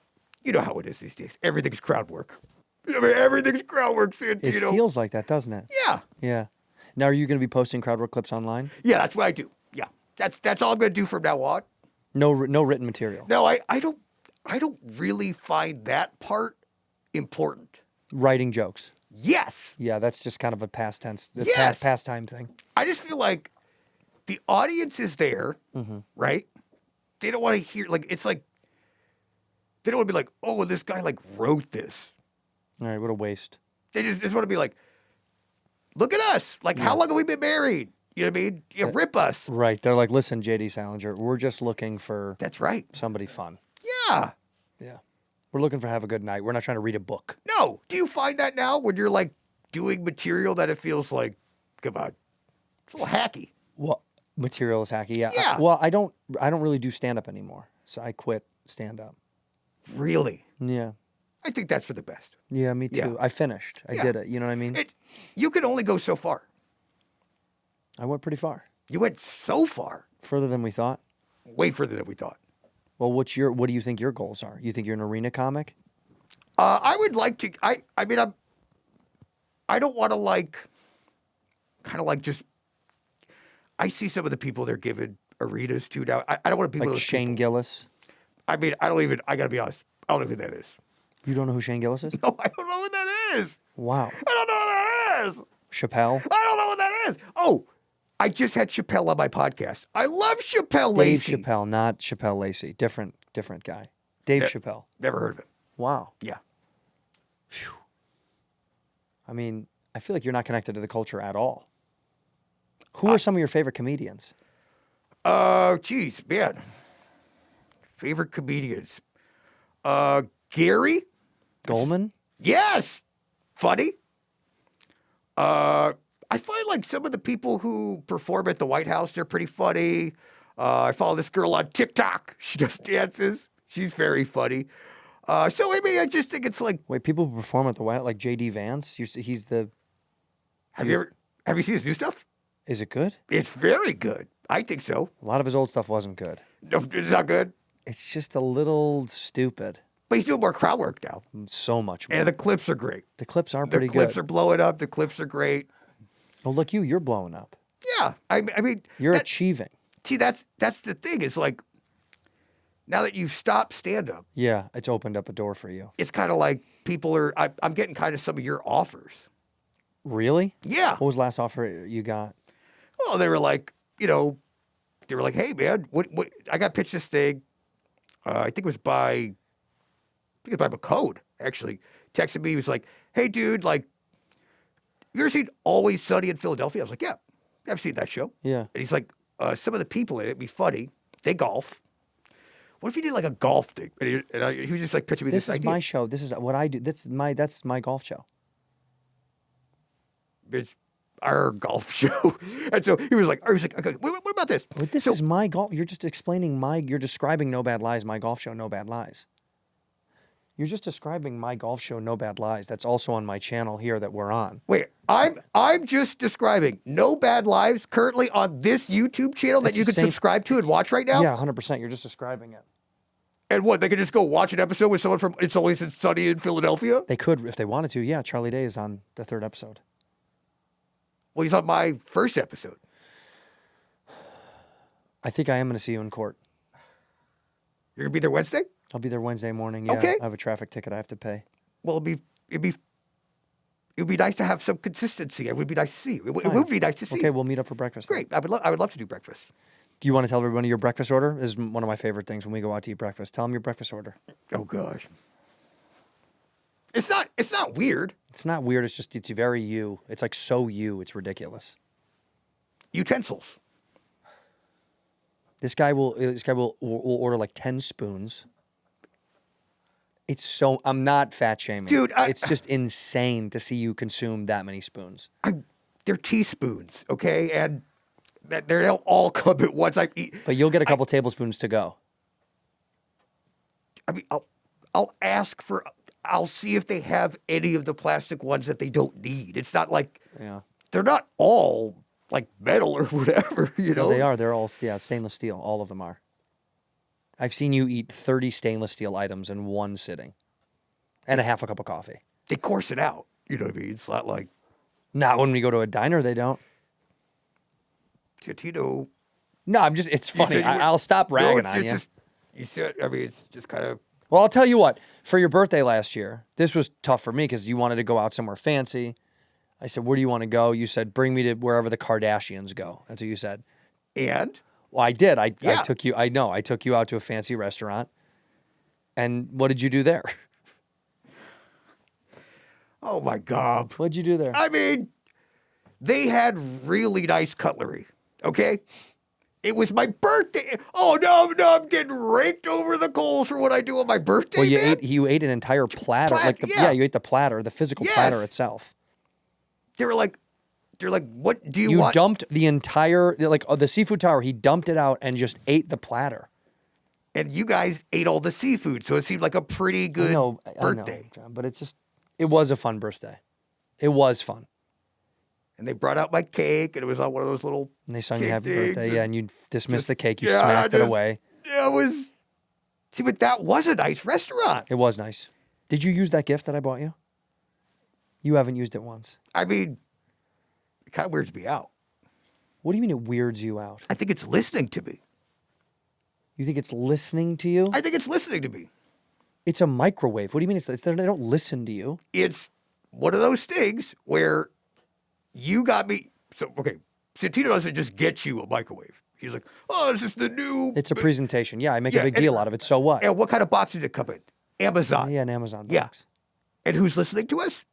you know how it is these days. Everything's crowd work. You know what I mean? Everything's crowd work, It Santino. feels like that, doesn't it? Yeah. Yeah. Now, are you going to be posting crowd work clips online? Yeah, that's what I do. Yeah. That's all I'm gonna do from now on. No written material. No, I don't really find that part important. Writing jokes. Yes. Yeah, that's just kind of a past tense, Yes. pastime thing. I just feel like the audience is there, right? They don't want to hear it's like they don't want to be like, "Oh, this guy like wrote this." All right, what a waste. They just want to be like, "Look at us! Like, how long have we been married?" You know what I mean? You rip us. Right. They're like, listen, JD Salinger, we're just looking for That's right. somebody fun. Yeah. Yeah. We're looking for have a good night. We're not trying to read a book. No. Do you find that now when you're like doing material that it feels like, come on, it's a little hacky? What material is hacky? Yeah. Yeah. Well, I don't really do stand up anymore. So I quit stand up. Really? Yeah. I think that's for the best. Yeah, me too. Yeah. I finished. I Yeah. did it. You know what I mean? You can only go so far. I went pretty far. You went so far, Further than we thought. way further than we thought. Well, what do you think your goals are? You think you're an arena comic? I would like to. I mean, I don't want to kind of just. I see some of the people they're giving arenas to now. I don't want to be one of Like those Shane people. Gillis? I mean, I don't even. I gotta be honest. I don't know who that is. You don't know who Shane Gillis is? No, I don't know who that is. Wow. I don't know who that is. Chappelle? I don't know what that is. Oh, I just had Chappelle on my podcast. I love Chappelle Dave Lacey. Chappelle, not Chappelle Lacey. Different guy. Dave Chappelle. Never heard of it. Wow. Yeah. I mean, I feel like you're not connected to the culture at all. Who are some of your favorite comedians? Geez, man. Favorite comedians. Gary. Goldman? Yes. Funny. I find like some of the people who perform at the White House, they're pretty funny. I follow this girl on TikTok. She does dances. She's very funny. So I mean, I just think it's like, Wait, people who perform at the White, like J.D. Vance. He's the. have you seen his new stuff? Is it good? It's very good. I think so. A lot of his old stuff wasn't good. No, it's not good. It's just a little stupid. But he's doing more crowd work now. So much more. And the clips are great. The clips are The pretty clips good. are blowing up. The clips are great. Oh, look, you're blowing up. Yeah. I mean, You're achieving. see, that's the thing. It's like, now that you've stopped stand-up, Yeah, it's opened up a door for you. it's kind of like people are, I'm getting kind of some of your offers. Really? Yeah. What was the last offer you got? Well, they were like, you know, they were like, hey, man, what I got pitched this thing. I think it was by McCode, actually. Texted me. He was like, hey, dude, like, you ever seen Always Sunny in Philadelphia? I was like, yeah, I've seen that show. Yeah. And he's like, some of the people in it be funny. They golf. What if you did like a golf thing? And he was just like pitching me this This is idea. my show. This is what I do. That's my golf show. It's our golf show. And so he was like, okay, what about this? But this is my golf. You're just explaining you're describing No Bad Lies, my golf show, No Bad Lies. You're just describing my golf show, No Bad Lies. That's also on my channel here that we're on. Wait, I'm just describing No Bad Lives currently on this YouTube channel that It's you the can same- subscribe to and watch right now? Yeah, 100%. You're just describing it. And what, they could just go watch an episode with someone from It's Always Sunny in Philadelphia? They could if they wanted to. Yeah, Charlie Day is on the 3rd episode. Well, he's on my first episode. I think I am going to see you in court. You're going to be there Wednesday? I'll be there Wednesday morning. Yeah, Okay. I have a traffic ticket I have to pay. Well, it'd be nice to have some consistency. It would be nice to see you. It would be nice to see Okay, you. we'll meet up for breakfast. then. Great. I would love to do breakfast. Do you want to tell everybody your breakfast order? This is one of my favorite things when we go out to eat breakfast. Tell them your breakfast order. Oh gosh. It's not weird. It's not weird. It's very you. It's like so you. It's ridiculous. Utensils. This guy will order like 10 spoons. It's so I'm not fat shaming. Dude, it's just insane to see you consume that many spoons. They're teaspoons, okay? And they don't all come at once. I But you'll get a couple tablespoons to go. mean, I'll ask for. I'll see if they have any of the plastic ones that they don't need. It's not like they're not all like metal or whatever, you know. No, they are. They're all stainless steel. All of them are. I've seen you eat 30 stainless steel items in one sitting, and a half a cup of coffee. They course it out. You know what I mean? It's not like Not when we go to a diner, they don't. Santino. No, it's funny. said you were- I'll stop ragging No, on you. just, you said. I mean, it's just kind of. Well, I'll tell you what. For your birthday last year, this was tough for me because you wanted to go out somewhere fancy. I said, where do you want to go? You said, bring me to wherever the Kardashians go. That's what you said. And Well, I did. I Yeah. took you. I know. I took you out to a fancy restaurant. And what did you do there? oh my God. What'd you do there? I mean, they had really nice cutlery. Okay. It was my birthday. Oh no, I'm getting raked over the coals for what I do on my birthday. Well, man. you ate an entire platter. Yeah. You ate the platter, the physical Yes. platter itself. They're like, what do you You want? dumped the entire the seafood tower. He dumped it out and just ate the platter. And you guys ate all the seafood, so it seemed like a pretty good I know, birthday. John, but it was a fun birthday. It was fun. And they brought out my cake, and it was on one of those little. And they sung you cake happy things, birthday, yeah, and you dismissed the cake. You yeah, smacked it just- away. Yeah, it was. See, but that was a nice restaurant. It was nice. Did you use that gift that I bought you? You haven't used it once. I mean, it kind of weirds me out. What do you mean it weirds you out? I think it's listening to me. You think it's listening to you? I think it's listening to me. It's a microwave. What do you mean it's they don't listen to you? It's one of those things where you got me. So, okay, Santino doesn't just get you a microwave. He's like, oh, this is the new. It's a presentation. Yeah, I make Yeah, a big and- deal out of it. So what? And what kind of box did it come in? Amazon. Yeah, an Amazon box. Yeah. And who's listening to us?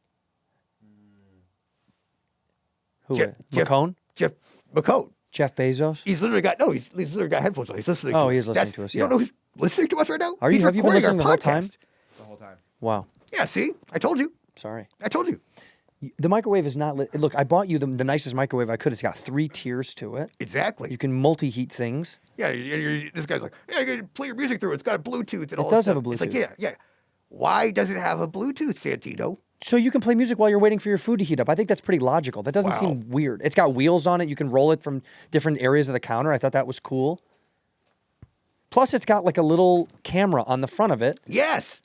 Who? Jeff- McCone? Jeff McCone. Jeff Bezos? He's literally got headphones on. He's listening to us. Oh, he is listening to us, You don't yeah. know who's listening to us right now? Are you? He's Have you been recording our listening the whole time? podcast. The whole time. Wow. Yeah, see? I told you. Sorry. I told you. The microwave is not lit. Look, I bought you the nicest microwave I could. It's got 3 tiers to it. Exactly. You can multi-heat things. Yeah, this guy's like, yeah, you can play your music through it. It's got a Bluetooth and all does that have a stuff. It's like, Bluetooth. yeah. Why does it have a Bluetooth, Santino? So you can play music while you're waiting for your food to heat up. I think that's pretty logical. That doesn't Wow. seem weird. It's got wheels on it. You can roll it from different areas of the counter. I thought that was cool. Plus, it's got like a little camera on the front of it. Yes.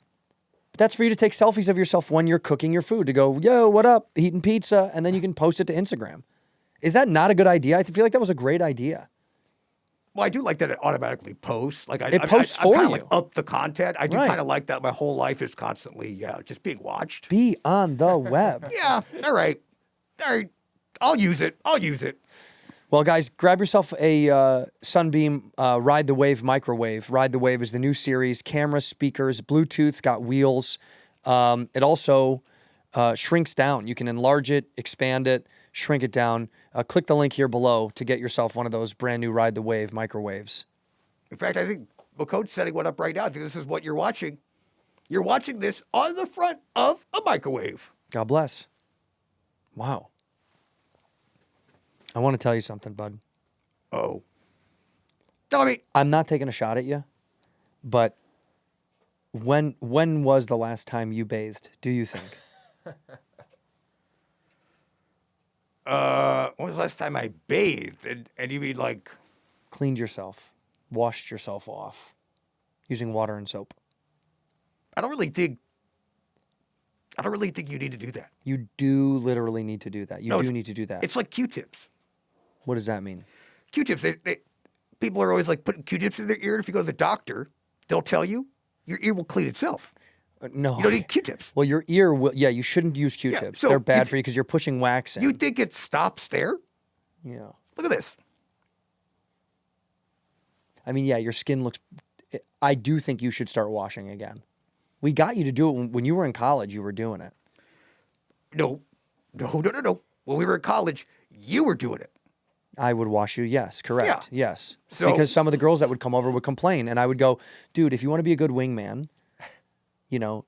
That's for you to take selfies of yourself when you're cooking your food to go, yo, what up? Eating pizza. And then you can post it to Instagram. Is that not a good idea? I feel like that was a great idea. Well, I do like that it automatically posts. Like It posts for kind of you. like up the content. I do Right. kind of like that. My whole life is constantly just being watched. Be on the web. Yeah. All right. I'll use it. Well, guys, grab yourself a Sunbeam Ride the Wave microwave. Ride the Wave is the new series. Camera, speakers, Bluetooth, got wheels. It also shrinks down. You can enlarge it, expand it, shrink it down. Click the link here below to get yourself one of those brand new Ride the Wave microwaves. In fact, I think McCode's setting one up right now. I think this is what you're watching. You're watching this on the front of a microwave. God bless. Wow. I want to tell you something, bud. Oh. Tell me. I'm not taking a shot at you, but when was the last time you bathed, do you think? When was the last time I bathed? And you mean like... Cleaned yourself, washed yourself off using water and soap. I don't really think you need to do that. You do literally need to do that. You No, do it's- need to do that. It's like Q-tips. What does that mean? Q-tips, people are always like putting Q-tips in their ear. If you go to the doctor, they'll tell you your ear will clean itself. No. You don't need Q-tips. Well, your ear will, yeah, you shouldn't use Q-tips. so They're bad if- for you because you're pushing wax in. You think it stops there? Yeah. Look at this. I mean, yeah, your skin looks, I do think you should start washing again. We got you to do it when you were in college, you were doing it. No. When we were in college, you were doing it. I would wash you, yes, correct, Yeah. yes. So- because some of the girls that would come over would complain, and I would go, dude, if you want to be a good wingman, you know,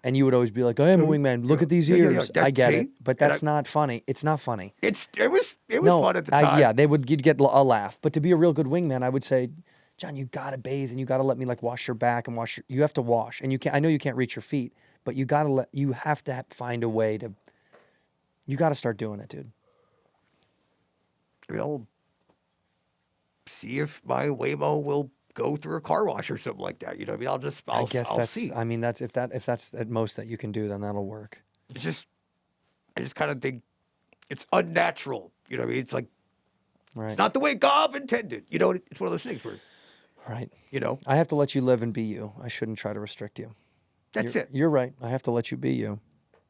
and you would always be like, I am a wingman, look at these Yeah, ears. yeah, I get see? it, but And that's not funny. It's not funny. It was No, fun at the time. yeah, you'd get a laugh. But to be a real good wingman, I would say, John, you gotta bathe and you gotta let me like wash your back and you have to wash. And you can't, I know you can't reach your feet, but you have to find a way to, you gotta start doing it, dude. I mean, I'll see if my Waymo will go through a car wash or something like that. You know what I mean? I guess I'll that's, see. I mean, if that's at most that you can do, then that'll work. I just kind of think it's unnatural. You know what I mean? It's like, Right. it's not the way God intended. You know, it's one of those things where, Right. you know, I have to let you live and be you. I shouldn't try to restrict you. that's it. You're right. I have to let you be you.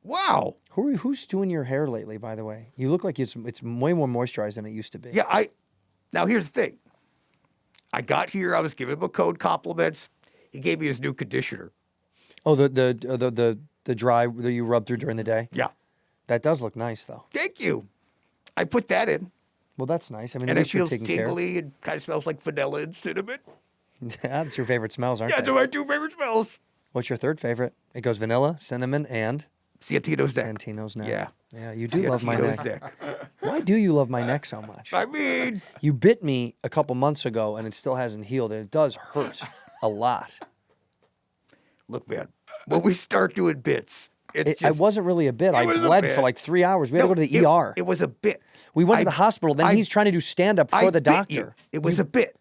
Wow. Who's doing your hair lately, by the way? You look like it's way more moisturized than it used to be. Yeah, now here's the thing. I got here, I was giving him a code compliments. He gave me his new conditioner. Oh, the dry that you rub through during the day? Yeah. That does look nice, though. Thank you. I put that in, Well, that's nice. I mean, and at it least you're feels taking care. tingly and kind of smells like vanilla and cinnamon. That's your favorite smells, aren't That's they? my two favorite smells. What's your third favorite? It goes vanilla, cinnamon, and Santino's neck. Santino's neck. Yeah. Yeah, you do love my Santino's neck. Why do you love my neck so much? I mean, You bit me a couple months ago, and it still hasn't healed, and it does hurt a lot. look, man, when we start doing bits, it's I just... wasn't really a bit. I was a bled bit. for like 3 hours. We had to No, go to the ER. It was a bit. We went to I- the hospital. Then I- he's trying to do stand up I for the bit doctor. you. It was a bit.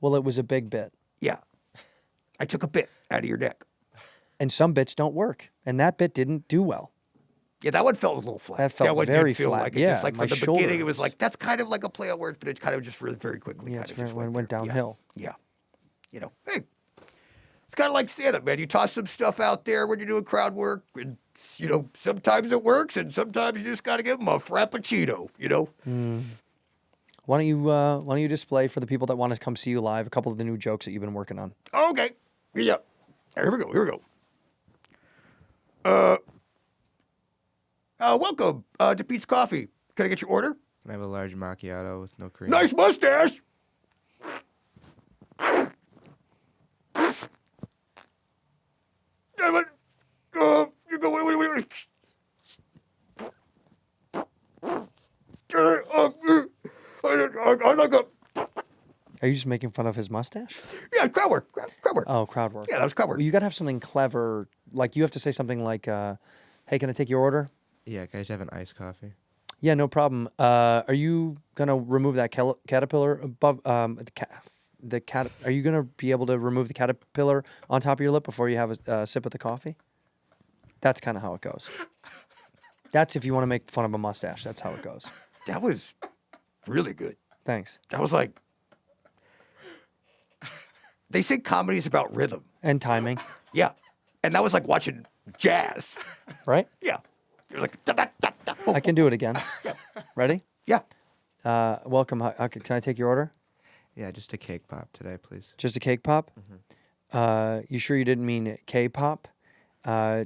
Well, it was a big bit. Yeah. I took a bit out of your neck. And some bits don't work. And that bit didn't do well. Yeah, that one felt a little flat. That felt one very did feel flat. like it. Yeah, Just like my from the beginning, shoulder it was was- like, that's kind of like a play on words, but it kind of just really very quickly Yeah, kind it's of just went there. downhill. Yeah. You know, hey, it's kind of like stand-up, man. You toss some stuff out there when you're doing crowd work, and, you know, sometimes it works, and sometimes you just got to give them a frappuccino, you know? Why don't you display for the people that want to come see you live a couple of the new jokes that you've been working on? Okay. Yeah. Here we go. Welcome to Pete's Coffee. Can I get your order? Can I have a large macchiato with no cream? Nice mustache. Damn it. You go, wait. I like a... Are Are you just making fun of his mustache? Yeah, crowd work. Crowd work. Oh, crowd work. Yeah, that was crowd work. Well, you got to have something clever. Like, you have to say something like, hey, can I take your order? Yeah, can I just have an iced coffee? Yeah, no problem. Are you going to remove that caterpillar above the cat? Are you going to be able to remove the caterpillar on top of your lip before you have a sip of the coffee? That's kind of how it goes. That's if you want to make fun of a mustache. That's how it goes. That was really good. Thanks. That was like, they say comedy is about rhythm. And timing, Yeah. And that was like watching jazz. right? Yeah. You're like, da, da, da, da. Oh, I can do it again. Ready? yeah. Welcome. Can I take your order? Yeah, just a cake pop today, please. Just a cake pop? You sure you didn't mean K-pop? Are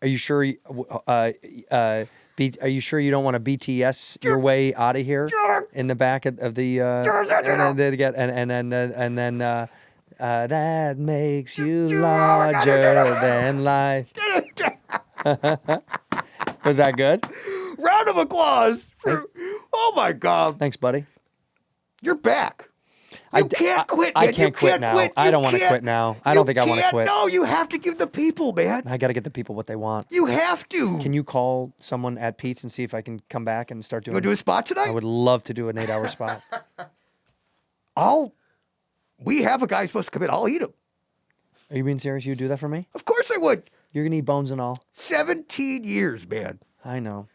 you sure? Are you sure you don't want to BTS your way out of here in the back of the? And then that makes you larger than life. Was that good? Round of applause. Oh my God. Thanks, buddy. You're back. You can't quit, man. I can't quit now. I don't want to quit now. I don't think I want to quit. No, you have to give the people, man. I got to get the people what they want. You have to. Can you call someone at Pete's and see if I can come back and start doing? You want to do a spot tonight? I would love to do an 8-hour spot. We have a guy supposed to come in. I'll eat him. Are you being serious? You would do that for me? Of course I would. You're gonna eat bones and all. 17 years, man. I know.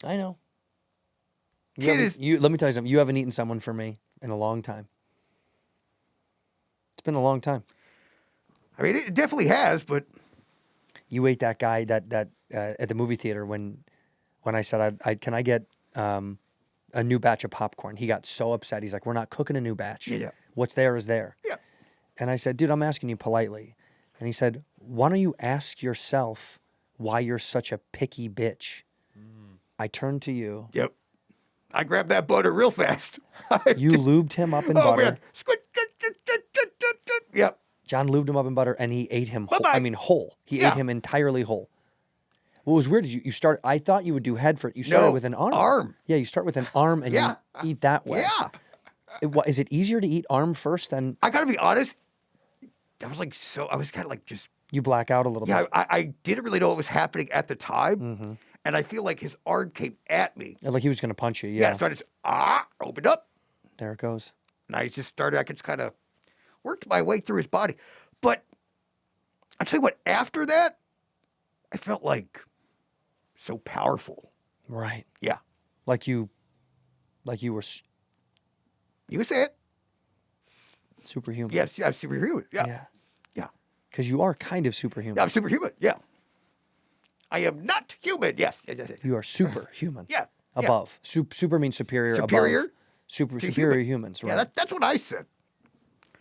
You Kid haven't- is- let me tell you something. You haven't eaten someone for me in a long time. It's been a long time. I mean, it definitely has, but You ate that guy that at the movie theater when I said can I get a new batch of popcorn? He got so upset. He's like, "We're not cooking a new batch. Yeah. What's there is there." yeah. And I said, "Dude, I'm asking you politely." And he said, "Why don't you ask yourself why you're such a picky bitch?" I turned to you. Yep. I grabbed that butter real fast. You lubed him up in Oh, butter. man. Yep. John lubed him up in butter, and he ate him whole. Bye-bye. I mean, whole. He Yeah. ate him entirely whole. What was weird is you start. I thought you would do head first. You started No, with an arm. arm. Yeah, you start with an arm and Yeah. you eat that way. Yeah. Is it easier to eat arm first than I got to be honest. I was kind of like just, you black out a little yeah, bit? I didn't really know what was happening at the time. Mm-hmm. And I feel like his arm came at me. Like he was going to punch you. Yeah. Yeah. So I just, opened up. There it goes. And I just started, I just kind of worked my way through his body. But I'll tell you what, after that, I felt like so powerful. Right. Yeah. Like you were You can say it. superhuman. Yes, I'm superhuman. Yeah. Yeah. Yeah. Because you are kind of superhuman. Yeah, I'm superhuman. Yeah. I am not human. Yes. Yes, yes, yes. You are superhuman. Yeah. Yeah. Above. Super means superior. Superior Above. to Superior humans. Right. Yeah, that's what I said. I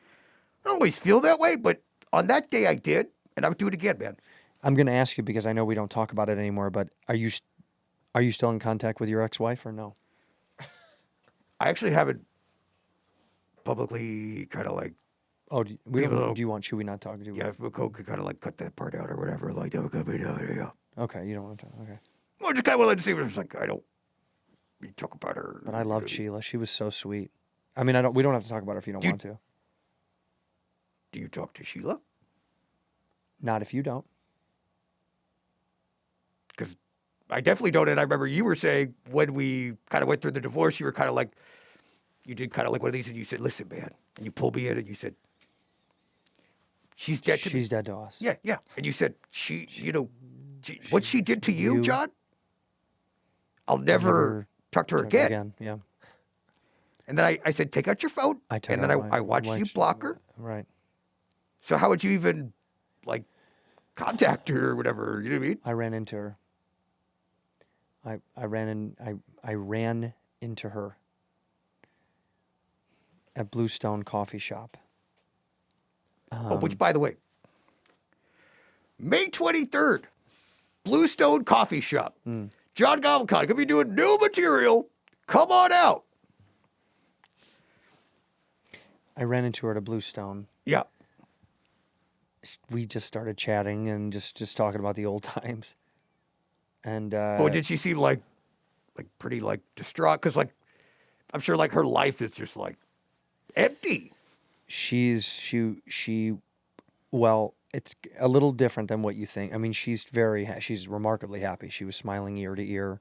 don't always feel that way, but on that day I did, and I would do it again, man. I'm going to ask you because I know we don't talk about it anymore. But are you still in contact with your ex-wife or no? I actually haven't publicly kind of like, Oh, do you want? Should we not talk? Do we? yeah, if McCall could kind of like cut that part out or whatever, like that would be yeah. Okay, you don't want to talk. Okay. Well, just kind of wanted to see what it was like. I don't really talk about her. But I loved Sheila. She was so sweet. I mean, we don't have to talk about her if you don't want to. Do you talk to Sheila? Not if you don't. Because I definitely don't. And I remember you were saying when we kind of went through the divorce, you were kind of like, you did kind of like one of these, and you said, "Listen, man," and you pulled me in, and you said, "She's dead to me." She's dead to us. Yeah, yeah. And you said, what she did to you, John, I'll never talk to her again. Yeah. And then I said, take out your phone. And then I watched you block her. Right. So how would you even, like, contact her or whatever? You know what I mean? I ran into her. I ran into her at Bluestone Coffee Shop. Which, by the way, May 23rd, Bluestone Coffee Shop. John Goblikon going to be doing new material. Come on out. I ran into her at a Bluestone. Yeah. We just started chatting and just talking about the old times. And But did she seem like pretty like distraught? Because like I'm sure like her life is just like empty. Well, it's a little different than what you think. I mean, she's remarkably happy. She was smiling ear to ear.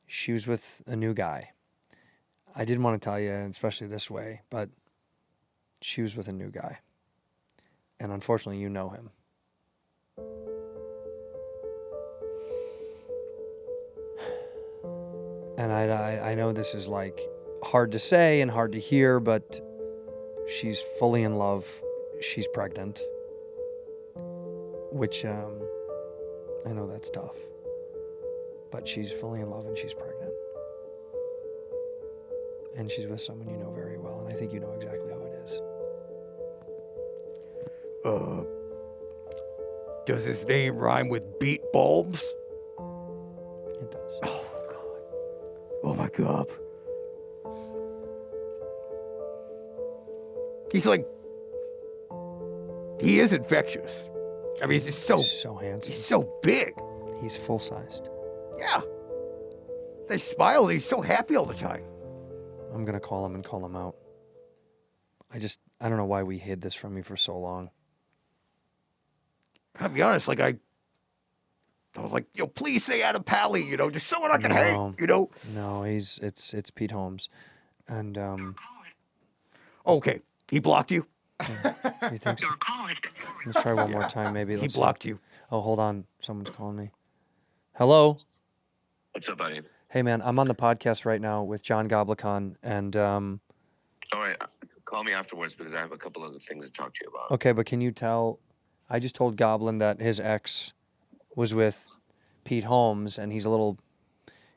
She was with a new guy. I didn't want to tell you, especially this way, but she was with a new guy. And unfortunately, you know him. And I know this is like hard to say and hard to hear, but she's fully in love. She's pregnant, which I know that's tough, but she's fully in love and she's pregnant. And she's with someone you know very well, and I think you know exactly who it is. Does his name rhyme with beat bulbs? It does. Oh, God. Oh, my God. He's like, he is infectious. I mean, he's so handsome. He's so big. He's full-sized. Yeah. They smile. He's so happy all the time. I'm going to call him and call him out. I don't know why we hid this from you for so long. Gotta be honest, like I was like, please say Adam Pally, just someone I can hate, No, it's Pete Holmes. And, Okay, he blocked you? you think so? Let's try one more time, maybe. He blocked you. Oh, hold on. Someone's calling me. Hello? What's up, buddy? Hey, man, I'm on the podcast right now with John Goblikon, and, All right, call me afterwards because I have a couple other things to talk to you about. okay, but can you tell, I just told Goblin that his ex was with Pete Holmes, and he's a little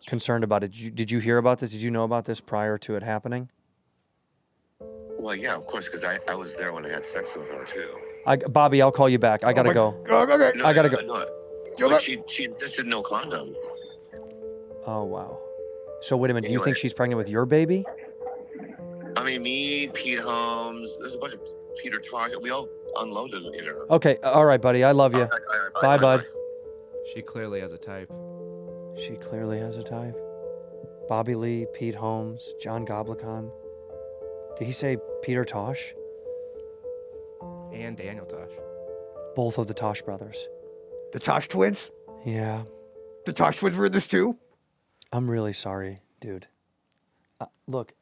concerned about it. Did you hear about this? Did you know about this prior to it happening? Well, yeah, of course, because I was there when I had sex with her, too. Bobby, I'll call you back. I gotta go. Okay. No, I gotta go. No. But she insisted no condom. Oh, wow. So wait a minute. Do you Anyway. think she's pregnant with your baby? I mean, me, Pete Holmes, there's a bunch of Peter Tosh. We all unloaded in her. Okay. All right, buddy. I love you. All right, Bye, bud. She clearly has a type. She clearly has a type. Bobby Lee, Pete Holmes, John Goblikon. Did he say Peter Tosh? And Daniel Tosh. Both of the Tosh brothers. The Tosh twins? Yeah. The Tosh twins were in this too? I'm really sorry, dude. Look,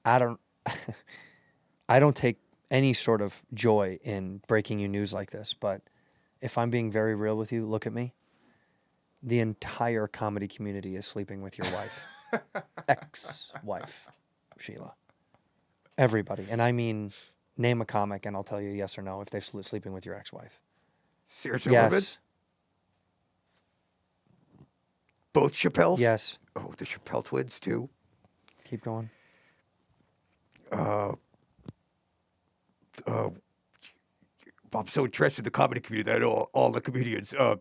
I don't take any sort of joy in breaking you news like this, but if I'm being very real with you, look at me. The entire comedy community is sleeping with your wife. Ex-wife, Sheila. Everybody. And I mean, name a comic and I'll tell you yes or no if they're sleeping with your ex-wife. Seriously, Yes. Both Chappelles? Yes. Oh, the Chappelle twins too? Keep going. I'm so interested in the comedy community that all the comedians. The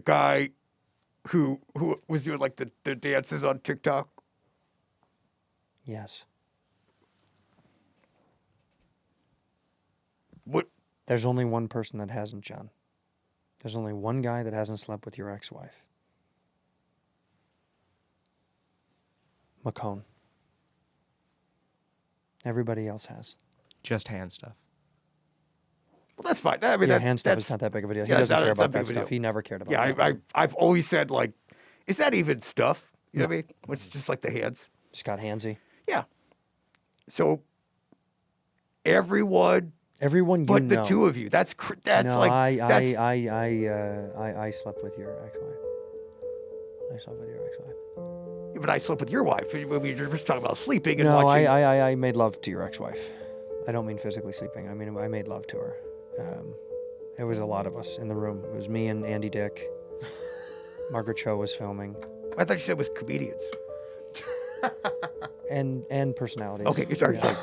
guy who was doing like the dances on TikTok. Yes. What? There's only one person that hasn't, John. There's only one guy that hasn't slept with your ex-wife. McCone. Everybody else has. Just hand stuff. Well, that's fine. I mean, Hand stuff is not that big of a deal. He yeah, doesn't it's care not about big that of a stuff. deal. He never cared about Yeah, that. I've always said, like, is that even stuff? You know what I mean? It's just like the hands. Just got handsy. Yeah. So everyone Everyone you but know. the two of you. That's No, like I slept with your ex-wife. I slept with your ex-wife. Yeah, but I slept with your wife. We were just talking about sleeping and No, watching. I made love to your ex-wife. I don't mean physically sleeping. I mean I made love to her. There was a lot of us in the room. It was me and Andy Dick. Margaret Cho was filming. I thought you said it was comedians. And personalities. Okay, sorry. Yeah.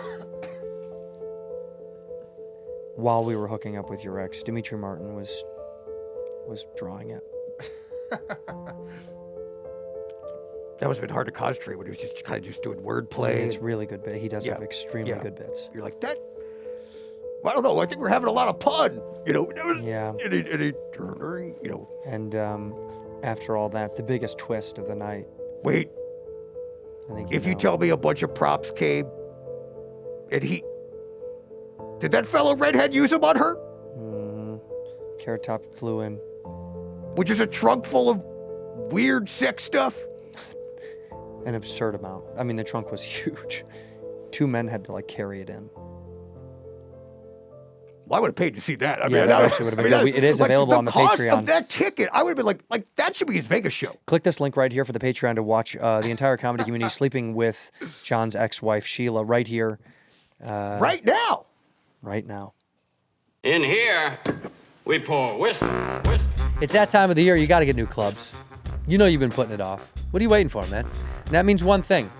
While we were hooking up with your ex, Dimitri Martin was drawing it. That must have been hard to concentrate when he was just kind of just doing wordplay. It's really good bit. He does Yeah. have extremely Yeah. good bits. You're like, that? Well, I don't know. I think we're having a lot of fun. You know? Yeah. And he, you know. And After all that, the biggest twist of the night. Wait, I think if you tell me a bunch of props came, and did that fellow redhead use them on her? Carrot Top flew in. Which is a trunk full of weird sex stuff? An absurd amount. I mean, the trunk was huge. 2 men had to like carry it in. Well, I would have paid to see that. I Yeah, mean, that actually would have been good. It is available on the cost Patreon. of that ticket, I would have been like that should be his Vegas show. Click this link right here for the Patreon to watch the entire comedy community sleeping with John's ex-wife Sheila right here. Right now. Right now. In here, we pour whiskey, whiskey. It's that time of the year. You got to get new clubs. You know you've been putting it off. What are you waiting for, man? And that means one thing.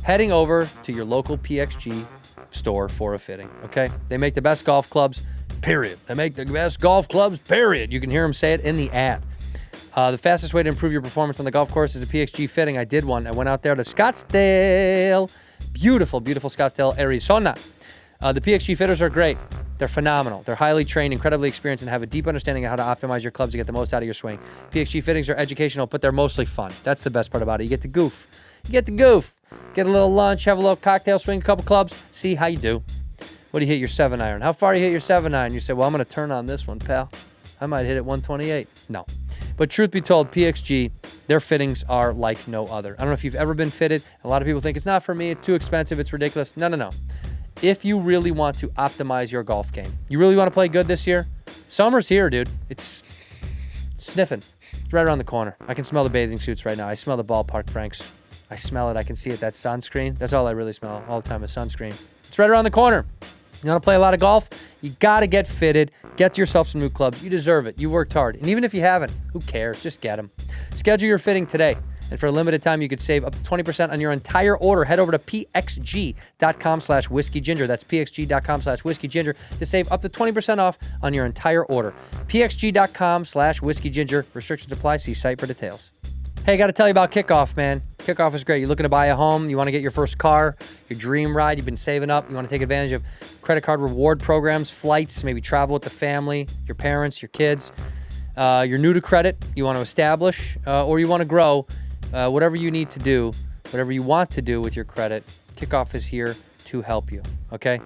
Heading over to your local PXG store for a fitting, okay? They make the best golf clubs, period. They make the best golf clubs, period. You can hear them say it in the ad. The fastest way to improve your performance on the golf course is a PXG fitting. I did one. I went out there to Scottsdale. Beautiful, beautiful Scottsdale, Arizona. The PXG fitters are great. They're phenomenal. They're highly trained, incredibly experienced, and have a deep understanding of how to optimize your clubs to get the most out of your swing. PXG fittings are educational, but they're mostly fun. That's the best part about it. You get to goof. Get a little lunch, have a little cocktail, swing a couple clubs, see how you do. What do you hit your 7-iron? How far do you hit your 7-iron? You say, well, I'm going to turn on this one, pal. I might hit it 128. No. But truth be told, PXG, their fittings are like no other. I don't know if you've ever been fitted. A lot of people think it's not for me. It's too expensive. It's ridiculous. No. If you really want to optimize your golf game, you really want to play good this year, summer's here, dude. It's sniffing. It's right around the corner. I can smell the bathing suits right now. I smell the ballpark, Franks. I smell it. I can see it. That sunscreen. That's all I really smell all the time is sunscreen. It's right around the corner. You want to play a lot of golf? You got to get fitted. Get yourself some new clubs. You deserve it. You worked hard. And even if you haven't, who cares? Just get them. Schedule your fitting today. And for a limited time, you could save up to 20% on your entire order. Head over to pxg.com/whiskeyginger. That's pxg.com/whiskeyginger to save up to 20% off on your entire order. pxg.com/whiskeyginger. Restrictions apply. See site for details. Hey, got to tell you about Kickoff, man. Kickoff is great. You're looking to buy a home. You want to get your first car, your dream ride. You've been saving up. You want to take advantage of credit card reward programs, flights, maybe travel with the family, your parents, your kids. You're new to credit. You want to establish or you want to grow. Whatever you need to do, whatever you want to do with your credit, Kickoff is here to help you, okay?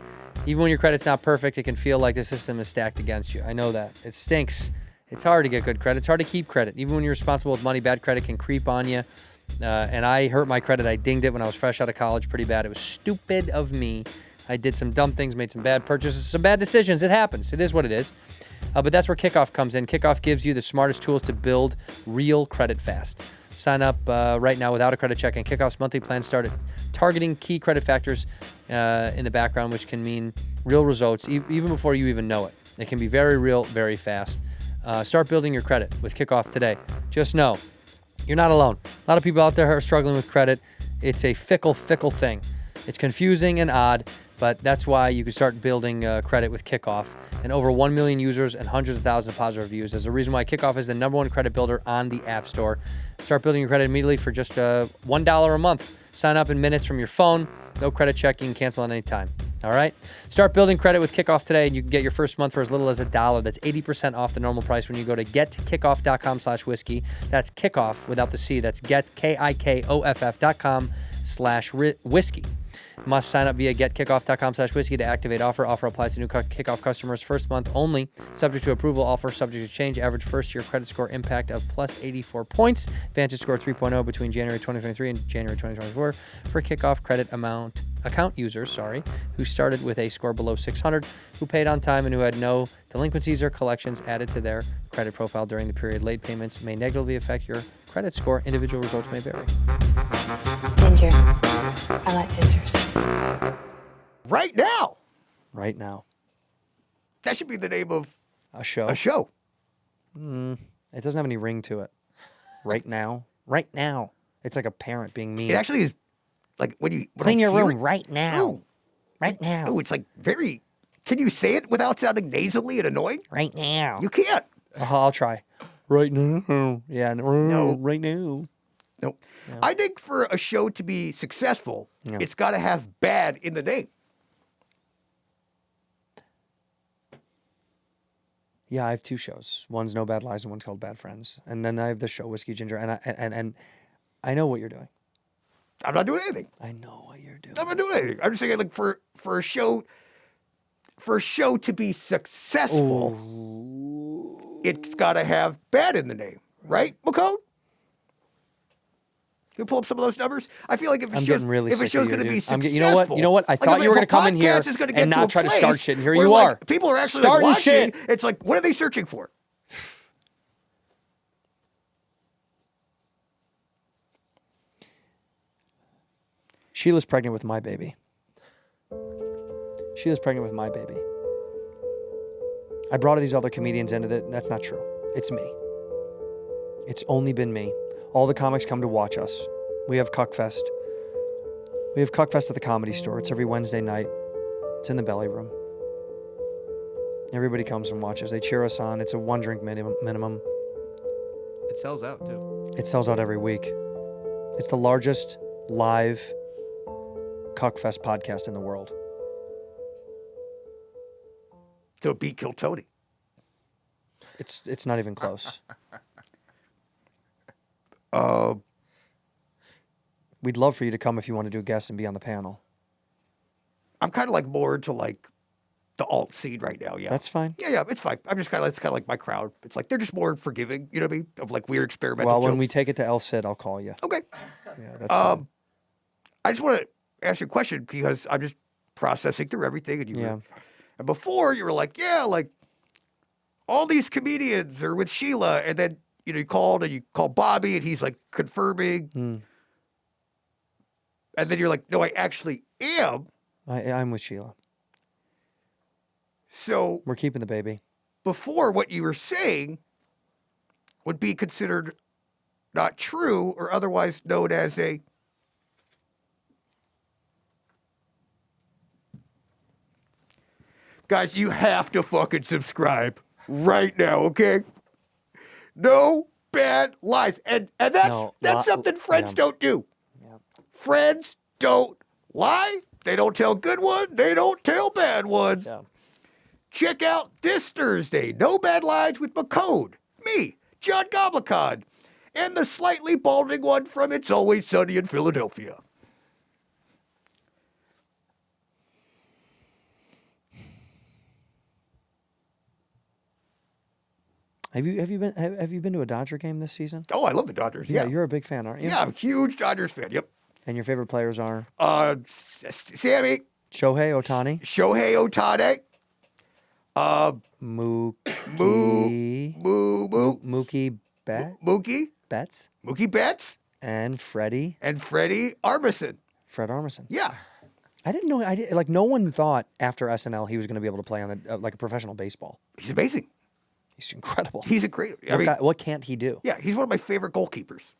Even when your credit's not perfect, it can feel like the system is stacked against you. I know that. It stinks. It's hard to get good credit. It's hard to keep credit. Even when you're responsible with money, bad credit can creep on you. And I hurt my credit. I dinged it when I was fresh out of college pretty bad. It was stupid of me. I did some dumb things, made some bad purchases, some bad decisions. It happens. It is what it is. But that's where Kickoff comes in. Kickoff gives you the smartest tools to build real credit fast. Sign up right now without a credit check, and Kickoff's monthly plan started targeting key credit factors in the background, which can mean real results even before you even know it. It can be very real, very fast. Start building your credit with Kickoff today. Just know, you're not alone. A lot of people out there are struggling with credit. It's a fickle thing. It's confusing and odd, but that's why you can start building credit with Kickoff. And over 1 million users and hundreds of thousands of positive reviews. There's a reason why Kickoff is the #1 credit builder on the App Store. Start building your credit immediately for just $1 a month. Sign up in minutes from your phone. No credit check. You can cancel at any time. All right? Start building credit with Kickoff today, and you can get your first month for as little as $1. That's 80% off the normal price when you go to getkickoff.com/whiskey. That's Kickoff without the C. That's getkickoff.com/whiskey. Must sign up via getkickoff.com/whiskey to activate offer. Offer applies to new Kickoff customers. First month only. Subject to approval. Offer subject to change. Average first-year credit score impact of plus 84 points. Vantage score 3.0 between January 2023 and January 2024 for Kickoff credit account users, who started with a score below 600, who paid on time, and who had no delinquencies or collections added to their credit profile during the period. Late payments may negatively affect your credit score. Individual results may vary. Ginger. I like gingers. Right now. Right now. That should be the name of A show. a show. It doesn't have any ring to it. Right now. Right now. It's like a parent being mean. It actually is like when I Clean your hear room it- right now. Oh, Right now. oh, it's like very. Can you say it without sounding nasally and annoying? Right now. You can't. I'll try. Right now. Yeah. No. Right now. No. I think for a show to be successful, Yeah. it's got to have bad in the name. Yeah, I have 2 shows. One's No Bad Lies and one's called Bad Friends. And then I have the show Whiskey Ginger. And I know what you're doing. I'm not doing anything. I know what you're doing. I'm not doing anything. I'm just saying, like, for a show to be successful, it's got to have bad in the name, right, McCone? Can you pull up some of those numbers? I feel like if a show's going to be successful, You know what? I thought you were going to come in here and not try to start shit, and here you are. People are actually like, watching. Shit. It's like, what are they searching for? Sheila's pregnant with my baby. Sheila's pregnant with my baby. I brought these other comedians into it. That's not true. It's me. It's only been me. All the comics come to watch us. We have Cuckfest. We have Cuckfest at the Comedy Store. It's every Wednesday night. It's in the belly room. Everybody comes and watches. They cheer us on. It's a 1-drink minimum. It sells out, too. It sells out every week. It's the largest live Cuckfest podcast in the world. So beat Kill Tony. It's not even close. We'd love for you to come if you want to do a guest and be on the panel. I'm kind of like more into like the alt scene right now. Yeah, that's fine. Yeah, it's fine. I'm just it's kind of like my crowd. It's like they're just more forgiving. You know what I mean? Of like weird experimental. Well, when jokes. we take it to El Cid, I'll call you. Okay. Yeah, that's fine. I just want to ask you a question because I'm just processing through everything, and and before you were like, yeah, like all these comedians are with Sheila, and then you called Bobby, and he's like confirming. And then you're like, no, I actually am. I'm with Sheila. So we're keeping the baby. Before, what you were saying would be considered not true or otherwise known as a guys, you have to fucking subscribe right now, okay? No bad lies. And that's something friends don't do. Friends don't lie. They don't tell good ones. They don't tell bad ones. Yeah. Check out this Thursday, No Bad Lies with McCode, me, John Goblikon, and the slightly balding one from It's Always Sunny in Philadelphia. Have you been to a Dodger game this season? Oh, I love the Dodgers. Yeah, you're a big fan, aren't you? Yeah, I'm a huge Dodgers fan. Yep. And your favorite players are? Sammy. Shohei Ohtani. Mookie Betts. Mookie Betts. And Freddie. Armisen. Fred Armisen. Yeah. I didn't know. No one thought after SNL he was going to be able to play on like a professional baseball. He's amazing. He's incredible. He's a great. What can't he do? Yeah, he's one of my favorite goalkeepers.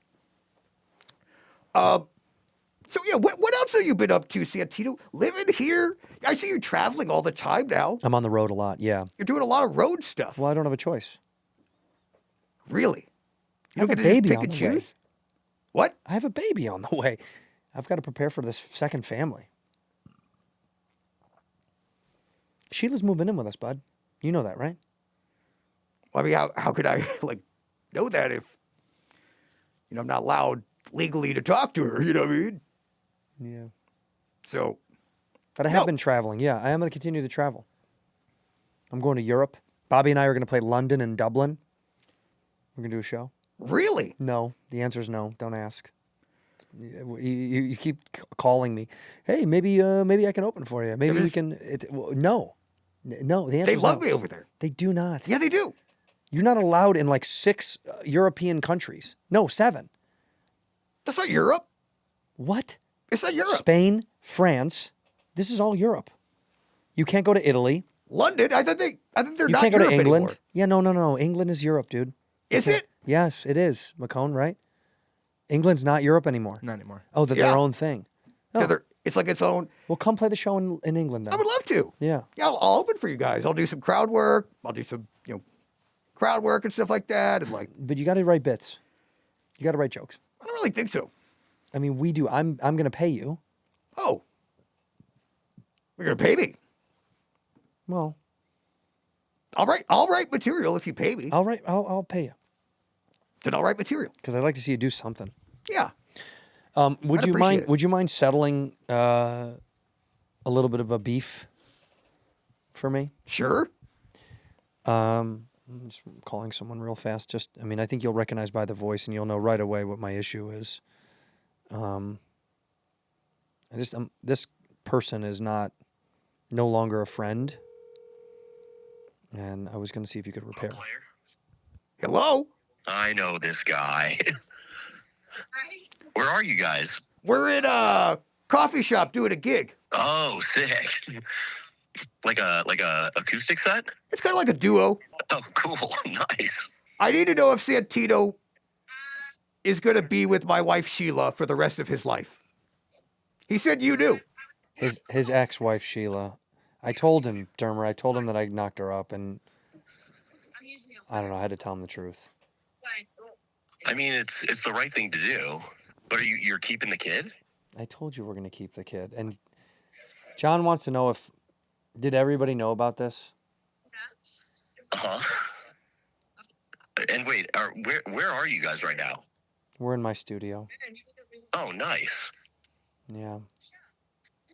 So yeah, what else have you been up to, Santino? Living here? I see you traveling all the time now. I'm on the road a lot. Yeah. You're doing a lot of road stuff. Well, I don't have a choice. Really? You don't I have get a to baby just pick on and the choose? way. What? I have a baby on the way. I've got to prepare for this second family. Sheila's moving in with us, bud. You know that, right? Well, I mean, how could I know that if I'm not allowed legally to talk to her? You know what I mean? Yeah. So. But I have been traveling. Yeah, I am going to continue to travel. I'm going to Europe. Bobby and I are going to play London and Dublin. We're going to do a show. Really? No. The answer is no. Don't ask. You keep calling me. Hey, maybe I can open for you. Maybe we can. No. No. The answer They love me over there. They do not. Yeah, they do. You're not allowed in like 6 European countries. No, 7. That's not Europe. What? It's not Europe. Spain, France. This is all Europe. You can't go to Italy. London. I think they're you not can't go Europe to England. anymore. Yeah, no. England is Europe, dude. Is it? Yes, it is. McCone, right? England's not Europe anymore. Not anymore. Oh, they're their own thing. Oh. Yeah, it's like its own. Well, come play the show in England then. I would love to. Yeah. Yeah, I'll open for you guys. I'll do some crowd work. I'll do some, crowd work and stuff like that. And but you got to write bits. You got to write jokes. I don't really think so. I mean, we do. I'm going to pay you. Oh. You're going to pay me? Well, I'll write material if you pay me. I'll pay you Then I'll write material. because I'd like to see you do something. Yeah. Would I'd you appreciate mind? it. Would you mind settling a little bit of a beef for me? Sure. I'm just calling someone real fast. I think you'll recognize by the voice and you'll know right away what my issue is. This person is no longer a friend, and I was going to see if you could repair. Hello. I know this guy. Where are you guys? We're in a coffee shop doing a gig. Oh, sick. Like a acoustic set? It's kind of like a duo. Oh, cool. Nice. I need to know if Santino is going to be with my wife Sheila for the rest of his life. He said you knew. His ex-wife Sheila. I told him, Dermer. I told him that I knocked her up, and I don't know. I had to tell him the truth. I mean, it's the right thing to do. But you're keeping the kid? I told you we're going to keep the kid, and John wants to know did everybody know about this? Uh-huh. And wait, where are you guys right now? We're in my studio. Oh, nice. Yeah,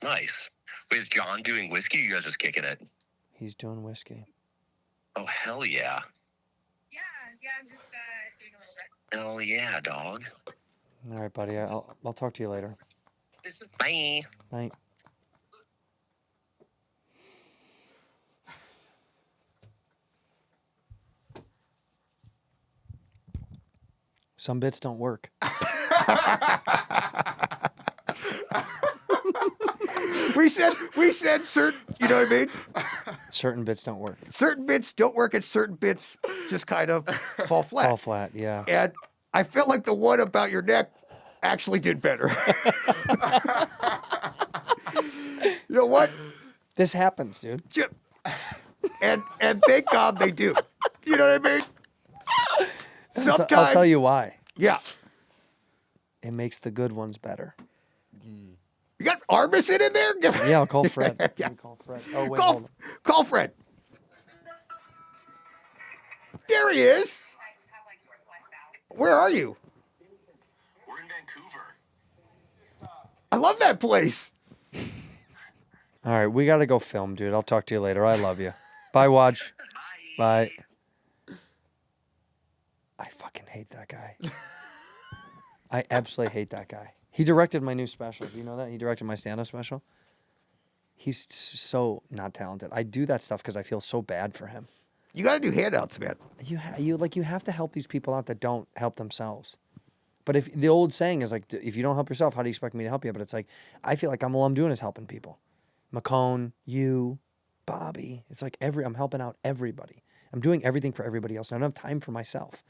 Nice. Wait, is John doing whiskey? You guys just kicking it? he's doing whiskey. Oh, hell yeah. Yeah, I'm just doing a little bit. Hell yeah, dog. All right, buddy. I'll talk to you later. Bye. Night. Some bits don't work. We said certain, you know what I mean? Certain bits don't work. Certain bits don't work and certain bits just kind of fall flat. Fall flat, yeah. And I felt like the one about your neck actually did better. You know what? This happens, dude. And thank God they do. You know what I mean? Sometimes I'll tell you why. Yeah. It makes the good ones better. You got Armisen in there? Yeah, I'll call Fred. Yeah. Let me call Fred. Oh, wait, hold on. Call Fred. There he is. Where are you? We're in Vancouver. I love that place. All right, we got to go film, dude. I'll talk to you later. I love you. Bye, Waj. Bye. I fucking hate that guy. I absolutely hate that guy. He directed my new special. Do you know that? He directed my stand-up special. He's so not talented. I do that stuff because I feel so bad for him. You got to do handouts, man. You have to help these people out that don't help themselves. But if the old saying is like, if you don't help yourself, how do you expect me to help you? But it's like, I feel like all I'm doing is helping people. McCone, you, Bobby. It's like I'm helping out everybody. I'm doing everything for everybody else. I don't have time for myself.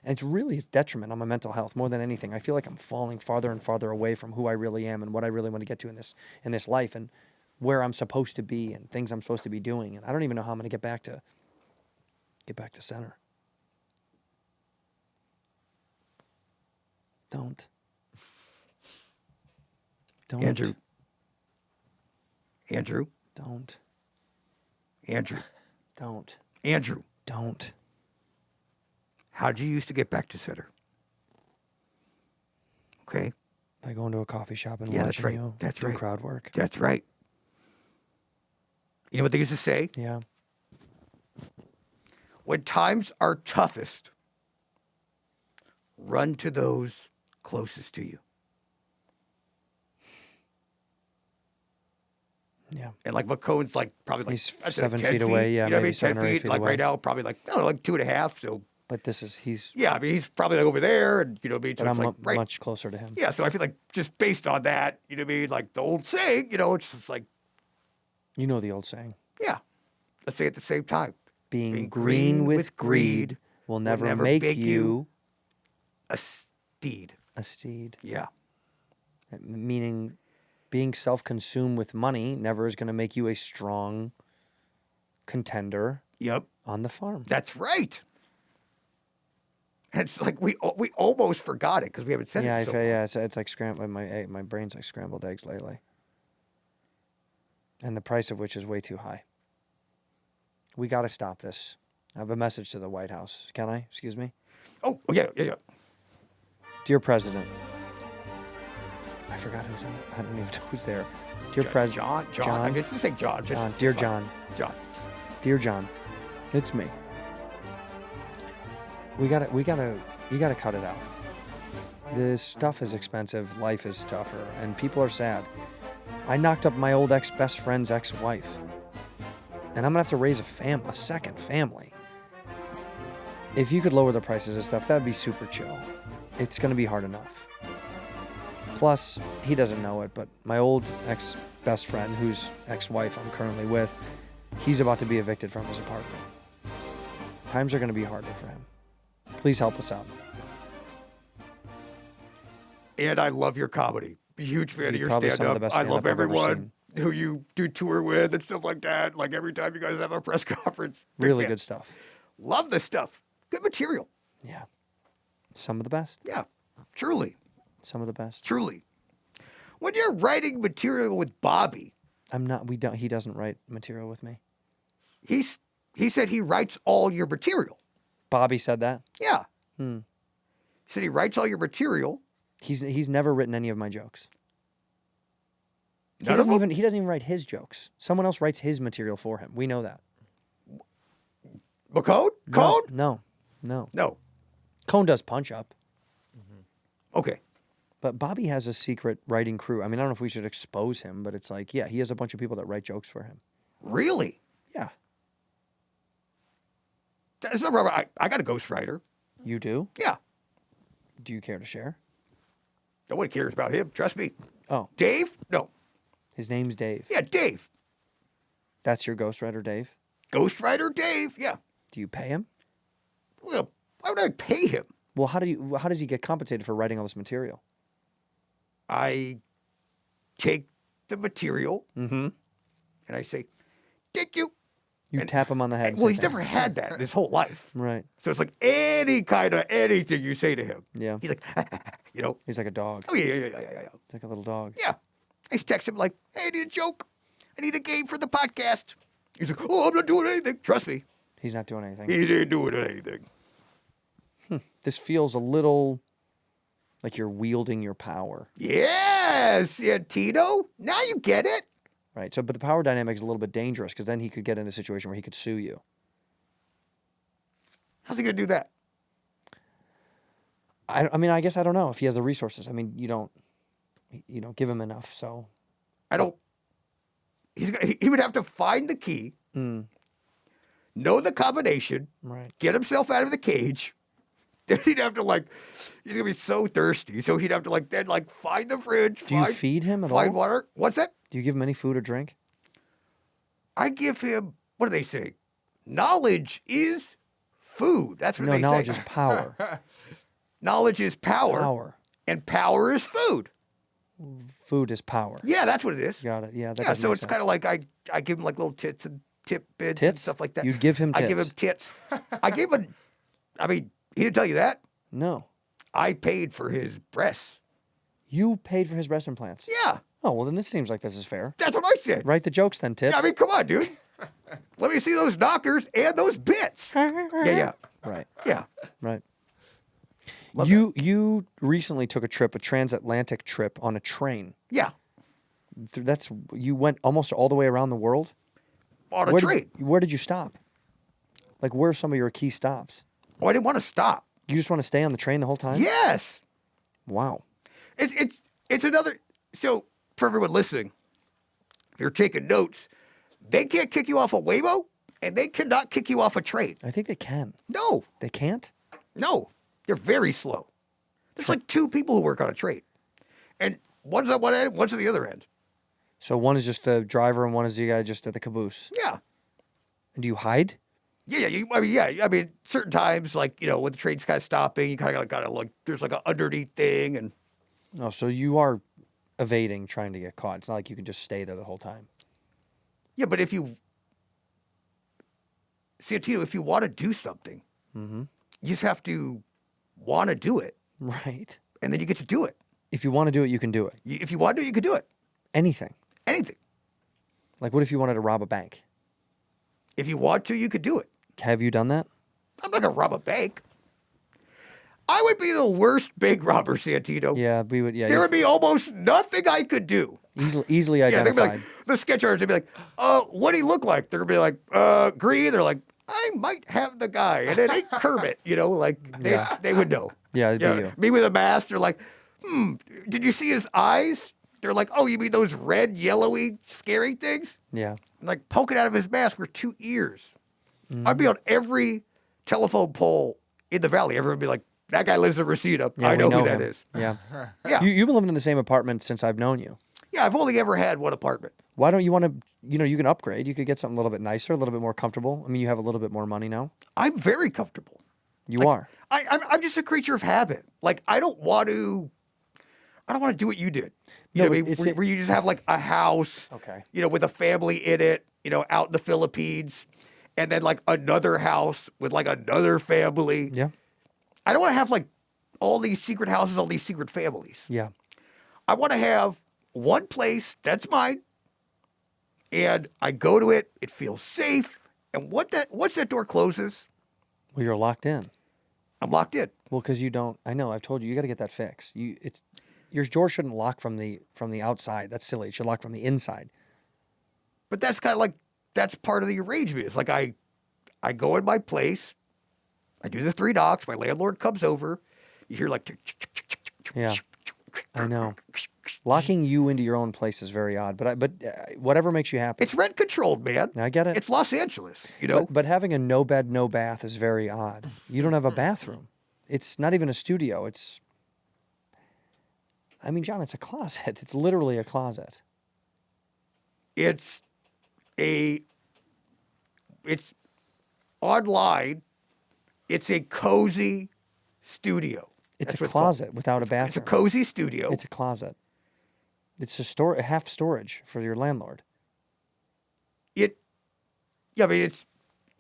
And it's really a detriment on my mental health more than anything. I feel like I'm falling farther and farther away from who I really am and what I really want to get to in this life and where I'm supposed to be and things I'm supposed to be doing. And I don't even know how I'm going to get back to center. Don't. Andrew. Don't. Don't. Don't. Andrew. Don't. How'd you used to get back to center? Okay. By going to a coffee shop and Yeah, that's watching right. you That's do right. crowd work. That's right. You know what they used to say? Yeah. When times are toughest, run to those closest to you. Yeah. And like McCone's like probably like He's I'd say 7 10 feet away, yeah, you know what I maybe mean? 7 10 or 8 feet. feet Like away. right now, probably like I don't know, like 2.5. So But he's yeah, I mean he's probably like over there, and you know what I mean. So but it's I'm like right. much closer to him. Yeah, so I feel like just based on that, you know what I mean, like the old saying, you know, it's just like You know the old saying. yeah, let's say at the same time, Being green with greed will never make you a steed. a steed. Yeah. Meaning being self-consumed with money never is going to make you a strong contender Yep. on the farm. That's right. And it's like we almost forgot it because we haven't said Yeah, it so yeah, it's like scrambled. My brain's like scrambled eggs lately, and the price of which is way too high. We got to stop this. I have a message to the White House. Can I? Excuse me? Oh, yeah. Dear President. I forgot who's in it. I don't even know who's there. Dear President. John. I guess you say John. John. Dear John. John. Dear John. It's me. You gotta cut it out. This stuff is expensive. Life is tougher. And people are sad. I knocked up my old best friend's ex-wife. And I'm gonna have to raise a second family. If you could lower the prices of stuff, that'd be super chill. It's gonna be hard enough. Plus, he doesn't know it, but my old ex-best friend, whose ex-wife I'm currently with, he's about to be evicted from his apartment. Times are gonna be harder for him. Please help us out. And I love your comedy. Huge fan of your Probably some of the stand-up. best I stand-up love I've ever everyone who you do tour with and stuff like that. Like every time you guys have a press conference. Big Really fan. good stuff. Love this stuff. Good material. Yeah. Some of the best. Yeah, truly. Some of the best. Truly. When you're writing material with Bobby, He doesn't write material with me. he said he writes all your material. Bobby said that? Yeah. He said he writes all your material. He's never written any of my jokes. He None of doesn't them? even write his jokes. Someone else writes his material for him. We know that. McCone? Cone? No. No. Cone does punch up. Okay. But Bobby has a secret writing crew. I mean, I don't know if we should expose him, but it's like, yeah, he has a bunch of people that write jokes for him. Really? Yeah. That's not right. I got a ghostwriter. You do? Yeah. Do you care to share? Nobody cares about him. Trust me. Oh. Dave? No. His name's Dave. Yeah, Dave. That's your ghostwriter, Dave? Ghostwriter Dave? Yeah. Do you pay him? Well, why would I pay him? Well, how does he get compensated for writing all this material? I take the material and I say, thank you. You tap him on the head. and Well, say he's thank never had that in his whole life. you. Right. So it's like any kind of anything you say to him. Yeah. He's like, you know, He's like a dog. oh, yeah. He's like a little dog. Yeah. I just text him like, hey, I need a joke. I need a game for the podcast. He's like, oh, I'm not doing anything. Trust me. He's not doing anything. He ain't doing anything. This feels a little like you're wielding your power. Yeah, Santino. Now you get it. Right. So, but the power dynamic is a little bit dangerous because then he could get in a situation where he could sue you. How's he going to do that? I mean, I guess I don't know if he has the resources. I mean, you don't give him enough. So I don't. He would have to find the key, know the combination, right. get himself out of the cage. Then he'd have to he's gonna be so thirsty. So he'd have to then find the fridge. Do you feed him at all? Find water. What's that? Do you give him any food or drink? I give him. What do they say? Knowledge is food. That's what No, they say. knowledge is power. Knowledge is power. Power. And power is food. Food is power. Yeah, that's what it is. Got it. Yeah. That Yeah, does so make it's sense. kind of like I give him little tits and tip bits and Tits? stuff like that. You'd give him I give him tits. tits. I gave him. I mean, he didn't tell you that. No. I paid for his breasts. You paid for his breast implants. Yeah, Oh well, then this seems like this is fair. that's what I said. Write the jokes then, tits. Yeah, I mean, come on, dude. Let me see those knockers and those bits. Yeah. Right. Yeah. Right. Love You recently took a transatlantic trip on a train. Yeah. You went almost all the way around the world. On a Where train. Where did you stop? Like, where are some of your key stops? Oh, I didn't want to stop. You just want to stay on the train the whole time? Yes. Wow. It's another. So for everyone listening, if you're taking notes, they can't kick you off a Waymo, and they cannot kick you off a train. I think they can. No. They can't? No. They're very slow. There's like two people who work on a train, and one's on one end, one's on the other end. So one is just the driver and one is the guy just at the caboose. Yeah. And do you hide? Yeah. I mean, certain times, when the train's kind of stopping, you kind of got to look. There's like an underneath thing, and Oh, so you are evading, trying to get caught. It's not like you can just stay there the whole time. yeah. But Santino, if you want to do something, you just have to want to do it, Right. and then you get to do it. If you want to do it, you can do it. If you want to do it, you can do it. Anything. Anything. Like, what if you wanted to rob a bank? if you want to, you could do it. Have you done that? I'm not gonna rob a bank. I would be the worst bank robber, Santino. Yeah, we would. Yeah, There would be almost nothing I could do. easily Yeah, they'd identified. be like, the sketch artists would be like, what do he look like? They're gonna be like, green. They're like, I might have the guy, and it ain't Kermit. They would know. Yeah, it'd be you. Me with a mask. They're like, did you see his eyes? They're like, oh, you mean those red, yellowy, scary things? Yeah. And like poking out of his mask were 2 ears. Mm-hmm. I'd be on every telephone pole in the valley. Everyone would be like, that guy lives in Reseda. Yeah, I we know who that him. is. Yeah. Yeah. You've been living in the same apartment since I've known you. Yeah, I've only ever had one apartment. Why don't you want to, you can upgrade. You could get something a little bit nicer, a little bit more comfortable. I mean, you have a little bit more money now. I'm very comfortable. You are. I'm just a creature of habit. Like, I don't want to do what you did. You No, know what I mean? it's- Where you just have like a house, Okay. with a family in it, out in the Philippines, and then like another house with like another family. Yeah. I don't want to have like all these secret houses, all these secret families. Yeah. I want to have one place that's mine, and I go to it. It feels safe, and once that door closes, Well, you're locked in. I'm locked in. Well, because you don't. I know. I've told you. You got to get that fixed. Your door shouldn't lock from the outside. That's silly. It should lock from the inside. But that's kind of like that's part of the arrangement. It's like I go in my place, I do the 3 knocks. My landlord comes over. You hear like, Yeah. I know. Locking you into your own place is very odd, but whatever makes you happy. it's rent controlled, man. I get it. It's Los Angeles, But having a no bed, no bath is very odd. You don't have a bathroom. It's not even a studio. I mean, John, it's a closet. It's literally a closet. It's online. It's a cozy studio. It's That's a what called. closet without a bathroom. It's a cozy studio. It's a closet. It's a half storage for your landlord.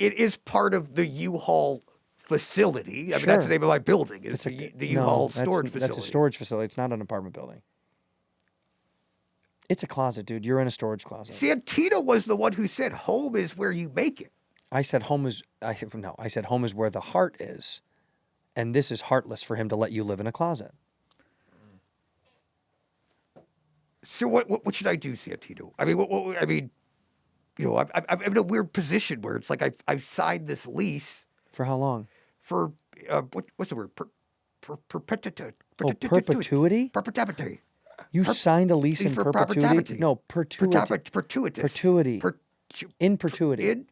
It is part of the U-Haul facility. I mean, that's the Sure. name of my building. It's the U-Haul storage facility. That's a storage facility. It's not an apartment building. It's a closet, dude. You're in a storage closet. Santino was the one who said home is where you make it. I said home is where the heart is, and this is heartless for him to let you live in a closet. So what should I do, Santino? I mean, I'm in a weird position where it's like I've signed this lease For how long? for what's the word? Perpetuity. Perpetuity? Perpetuity. You signed a lease in for perpetuity? perpetuity. No, perpetuity. Perpetuitous. Perpetuity. In perpetuity. In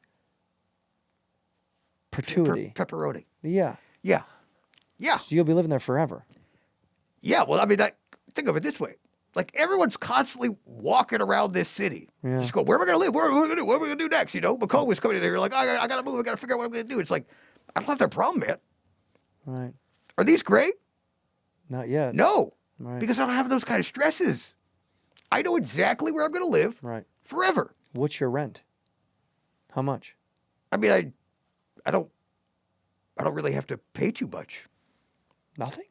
Perpetuity. pepperoni. Yeah. Yeah. Yeah. So you'll be living there forever. Yeah. Well, I mean, think of it this way. Like, everyone's constantly walking around this city. Yeah. Just go, where am I going to live? What are we going to do? What are we going to do next? McCall was coming in here. You're like, I got to move. I got to figure out what I'm going to do. It's like, I don't have that problem, man. Right. Are these great? Not yet. No. Right. Because I don't have those kind of stresses. I know exactly where I'm going to live Right. forever. What's your rent? How much? I mean, I don't really have to pay too much. Nothing?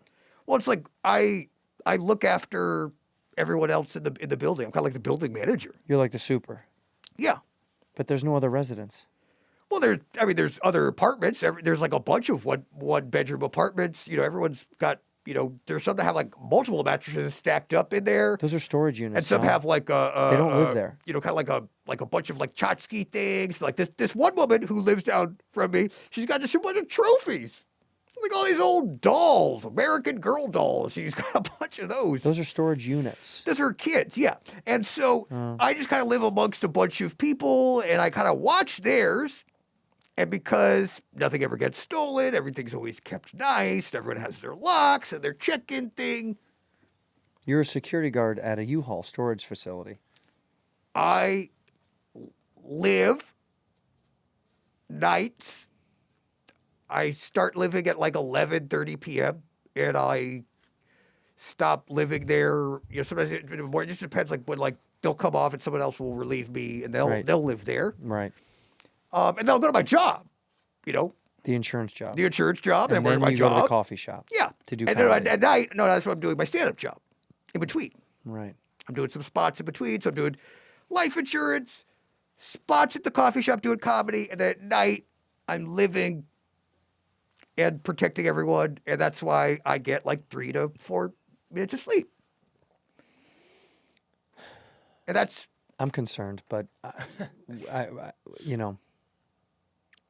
Well, it's like I look after everyone else in the building. I'm kind of like the building manager. You're like the super. Yeah. But there's no other residents. Well, there's other apartments. There's like a bunch of one bedroom apartments. Everyone's got, there's some that have like multiple mattresses stacked up in there. Those are storage units. And some John. have like They don't live there. kind of like a bunch of like tchotchke things. Like this one woman who lives down from me, she's got just a bunch of trophies. Like all these old dolls, American Girl dolls. She's got a bunch of those. Those are storage units. Those are kids, yeah. And so I just kind of live amongst a bunch of people, and I kind of watch theirs. And because nothing ever gets stolen, everything's always kept nice. Everyone has their locks and their check-in thing. You're a security guard at a U-Haul storage facility. I live nights. I start living at like 11:30 p.m. and I stop living there. Sometimes it just depends. Like when they'll come off and someone else will relieve me, and they'll live there. Right. And they'll go to my job. The insurance job. The insurance job, and and work then my you job. go to the coffee shop. Yeah. To do and then comedy. at night, no, that's what I'm doing. My stand-up job. In between, Right. I'm doing some spots in between. So I'm doing life insurance, spots at the coffee shop doing comedy, and then at night I'm living and protecting everyone, and that's why I get like 3 to 4 minutes of sleep. And that's I'm concerned, but you know,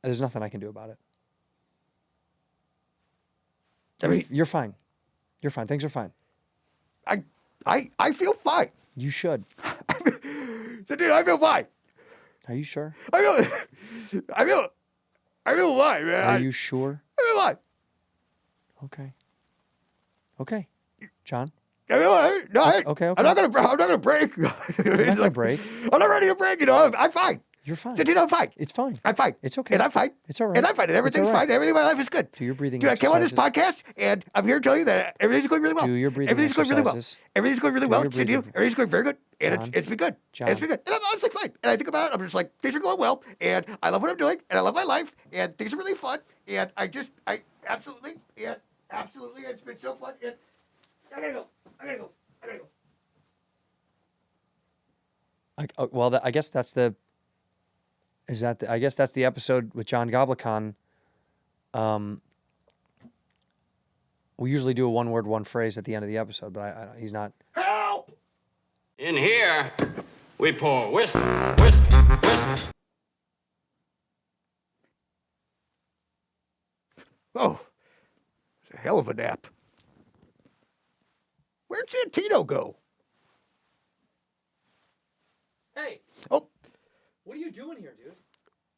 there's nothing I can do about it. I mean, You're fine. You're fine. Things are fine. I feel fine. You should. So, dude, I feel fine. Are you sure? I feel fine, man. Are you sure? I feel fine. Okay. Okay. John? I feel fine. No, Okay. I'm not gonna break. You're not gonna break. I'm not ready to break. You know, I'm fine. You're fine. So, dude, I'm fine. It's fine. I'm fine. It's okay. And I'm fine. It's all right. And I'm fine. And everything's all right. fine. Everything in my life is good. Do your breathing Dude, I came on this exercises. podcast, and I'm here to tell you that everything's going really well. Do your breathing Everything's going really well. exercises. Everything's going really Do well. your Santino, breathing- everything's going very good. And John. it's been good. John. And it's been good. And I'm honestly fine. And I think about it, I'm just like, things are going well. And I love what I'm doing. And I love my life. And things are really fun. And I absolutely, it's been so fun. And I gotta go. Well, I guess that's the. I guess that's the episode with John Goblikon. We usually do a one-word, one phrase at the end of the episode, but he's not. Help! In here, we pour whisk. Oh, it's a hell of a nap. Where'd Santino go? Hey, Oh, what are you doing here, dude?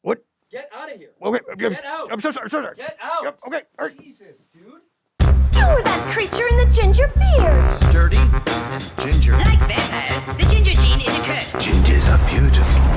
what? Get out of here. Okay, Get out. I'm so sorry. Get out. Yep, okay, all right. Jesus, dude. You were that creature in the ginger beard. Sturdy and ginger. Like vampires, the ginger gene is a curse. Gingers are beautiful.